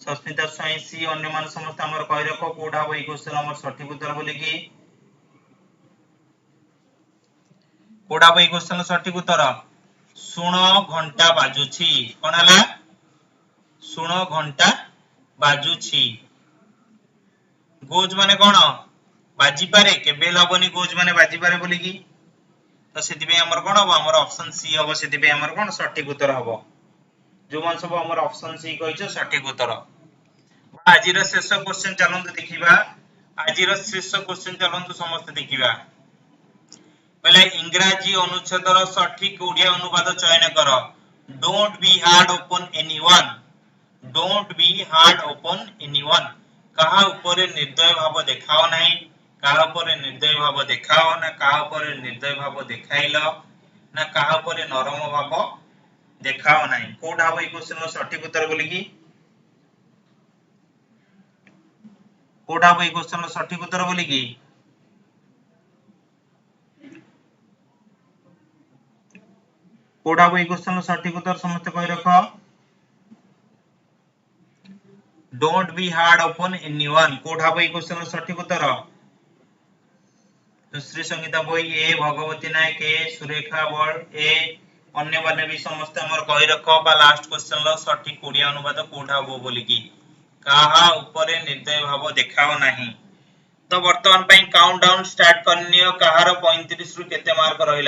सस्मिता सोई सी, अन्य मान समस्त हमर कहि रखो कोडा हबो ई क्वेश्चन हमर सटीक उत्तर बोली की कोडा हबो ई क्वेश्चन सटीक उत्तर सुनो घंटा बाजुची कोन हला सुनो घंटा बाजुची। गोज माने कोन बाजी पारे के बेल हबनी गोज माने बाजी पारे बोली की तो सेति पे हमर कोन हबो हमर ऑप्शन सी हबो सेति पे हमर कोन सटीक उत्तर हबो जो मान सब हमर ऑप्शन सी कहिछ सटीक उत्तर। आजिर शेष क्वेश्चन चलंतु देखिबा आजिर शेष क्वेश्चन चलंतु समस्त देखिबा पहले इंग्रजी अनुच्छेदर सटीक ओडिया अनुवाद चयन करो। Don't be hard upon anyone don't be hard upon anyone कहा ऊपर निर्दय भाव देखाओ नाही कहा ऊपर निर्दय भाव देखाओ ना कहा ऊपर निर्दय भाव देखाइलो ना कहा ऊपर नरम भाव देखाओ नाही कोड हबो ई क्वेश्चन रो सठिक उत्तर बोली की कोड हबो ई क्वेश्चन रो सठिक उत्तर बोली की कोड हबो ई क्वेश्चन रो सठिक उत्तर समस्त कहि रखो don't be hard upon anyone code हबो ई क्वेश्चन रो सठिक उत्तर श्री संगीता बोई ए भगवती नायक ए सुरेखा बळ ए अन्य माने भी समस्त हमर कहि रखो बा लास्ट क्वेश्चन लो सठिक ओडिया अनुवाद कोड हबो बोली की काहा ऊपर निर्दय भाव देखाओ नाही तो वर्तमान पई काउंटडाउन स्टार्ट करनियो कहार 35 रु केते मार्क रहिला